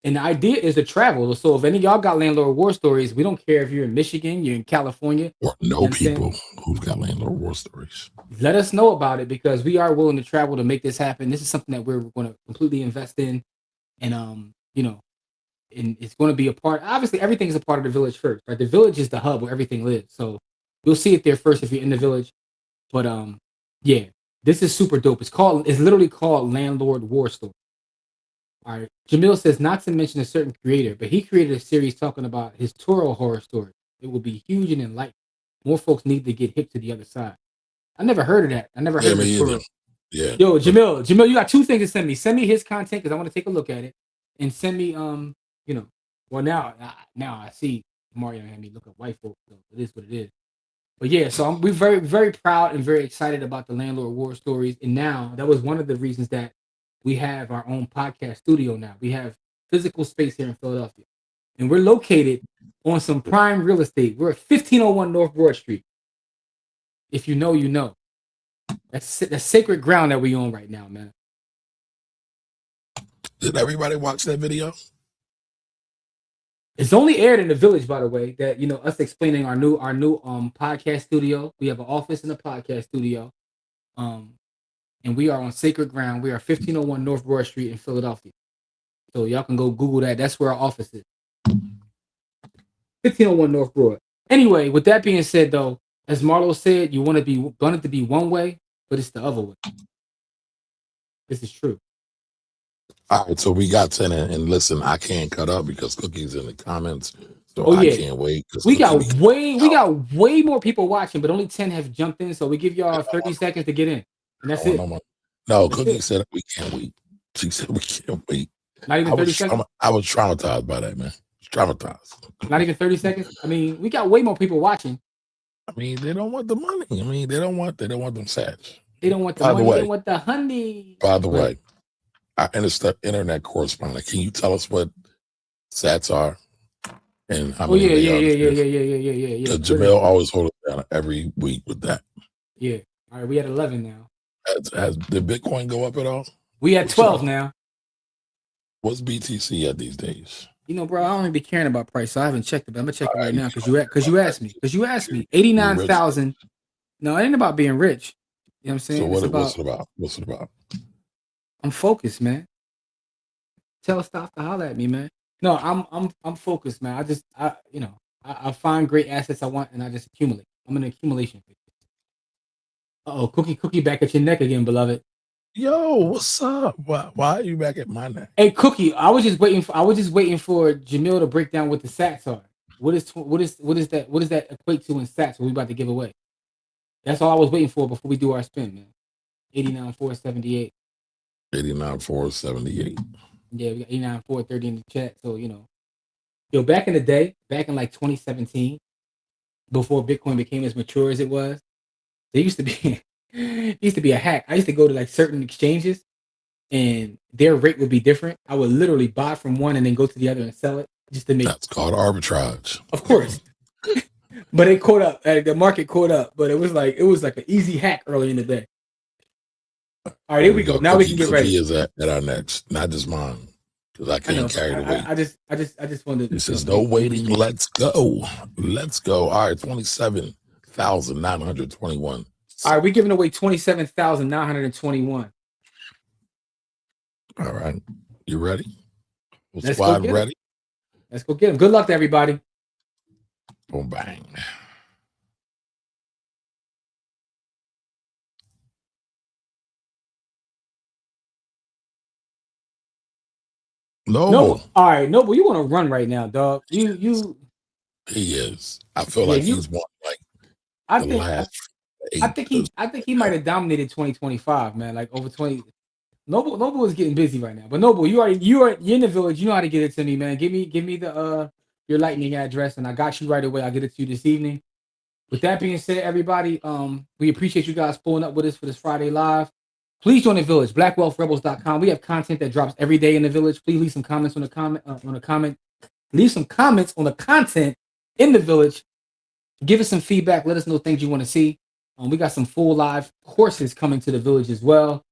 And the idea is to travel. So if any of y'all got landlord war stories, we don't care if you're in Michigan, you're in California. Or people who've got landlord war stories. Let us know about it because we are willing to travel to make this happen. This is something that we're going to completely invest in. And, and it's going to be a part. Obviously, everything is a part of the village first, right? The village is the hub where everything lives. So you'll see it there first if you're in the village. But this is super dope. It's literally called Landlord War Story. All right. Jamil says not to mention a certain creator, but he created a series talking about his Toro horror story. It will be huge and enlightening. More folks need to get hip to the other side. I never heard of that. I never heard of Toro. Yeah. Yo, Jamil, you got 2 things to send me. Send me his content because I want to take a look at it, and send me well now I see Mario had me look up white folks. So it is what it is. But yeah, so we're very, very proud and very excited about the landlord war stories. And now that was one of the reasons that we have our own podcast studio now. We have physical space here in Philadelphia. And we're located on some prime real estate. We're at 1501 North Broad Street. If you know, you know. That's sacred ground that we on right now, man. Did everybody watch that video? It's only aired in the village, by the way, that, us explaining our new podcast studio. We have an office in the podcast studio. And we are on sacred ground. We are 1501 North Broad Street in Philadelphia. So y'all can go Google that. That's where our office is. 1501 North Broad. Anyway, with that being said, though, as Marlo said, you want it to be one way, but it's the other way. This is true. All right, so we got 10, and listen, I can't cut up because Cookie's in the comments, so I can't wait. We got way more people watching, but only 10 have jumped in, so we give y'all 30 seconds to get in. And that's it. No, Cookie said we can't wait. She said we can't wait. Not even 30 seconds? I was traumatized by that, man. Traumatized. Not even 30 seconds? I mean, we got way more people watching. I mean, they don't want the money. I mean, they don't want them sats. They don't want the By the money. way- They want the honey. By the Right. way, our internet correspondent, can you tell us what sats are and how Oh many yeah, they yeah, are? yeah, yeah, yeah, yeah, yeah, yeah, yeah. Jamil always hold us down every week with that. Yeah. All right, we at 11 now. Did Bitcoin go up at all? We at 12 now. What's BTC at these days? You know, bro, I don't even be caring about price, so I haven't checked it. But I'm gonna check it All right right. now because you asked me. Because you asked me. 89,000. No, it ain't about being rich. You know what I'm saying? So It's what's it about? What's it about? I'm focused, man. Tell Stop to holler at me, man. No, I'm focused, man. I find great assets I want and I just accumulate. I'm an accumulation. Uh-oh, Cookie back at your neck again, beloved. Yo, what's up? Why are you back at my neck? Hey, Cookie, I was just waiting for Jamil to break down what the sats are. What does that equate to in sats? What we about to give away? That's all I was waiting for before we do our spin, man. 89,478. 89,478. Yeah, we got 89,430 in the chat. So back in the day, back in like 2017, before Bitcoin became as mature as it was, there used to be a hack. I used to go to like certain exchanges, and their rate would be different. I would literally buy from one and then go to the other and sell it just to make. That's called arbitrage. Of course. But it caught up. The market caught up. But it was like an easy hack early in the day. All right, here we go. Now we can get ready. Cookie is at our next, not just mine, because I can't carry the weight. I just wanted. He says no waiting. Let's go. All right, 27,921. All right, we're giving away 27,921. All right, you ready? Let's Squad go ready? Let's go get them. Good luck to everybody. Boom, bang. No, all right, Noble, you want to run right now, dog? You. He is. I feel like he's won like I the think. last I think he might have dominated 2025, man. Like over 20. Noble is getting busy right now. But Noble, you're in the village. You know how to get it to me, man. Give me the your lightning address, and I got you right away. I'll get it to you this evening. With that being said, everybody, we appreciate you guys pulling up with us for this Friday live. Please join the village, blackwealthrebels.com. We have content that drops every day in the village. Please leave some comments on the comment. Leave some comments on the content in the village. Give us some feedback. Let us know things you want to see. We got some full live courses coming to the village as well,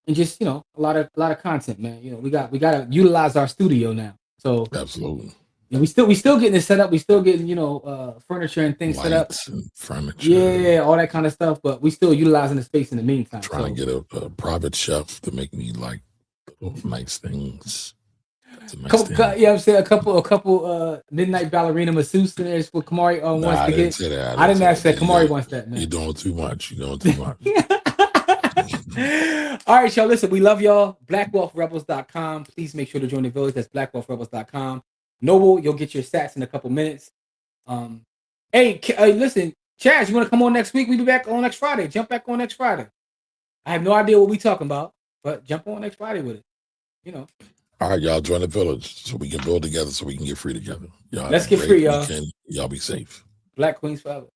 and just a lot of content, man. We got to utilize our studio now. So absolutely. And we still getting it set up. We still getting furniture and things set up. And furniture. Yeah, all that kind of stuff. But we still utilizing the space in the meantime. Trying to get a private chef to make me like nice things. I'm saying a couple midnight ballerina masseuse in there is what Kamari wants to get. I didn't ask that. Kamari wants that, man. You're doing too much. All right, y'all. Listen, we love y'all. BlackWealthRebels.com. Please make sure to join the village. That's BlackWealthRebels.com. Noble, you'll get your stats in a couple minutes. Hey, listen, Chaz, you want to come on next week? We'll be back on next Friday. Jump back on next Friday. I have no idea what we talking about, but jump on next Friday with it. All right, y'all, join the village so we can build together, so we can get free together. Y'all let's get free, y'all. Y'all be safe. Black Queens forever.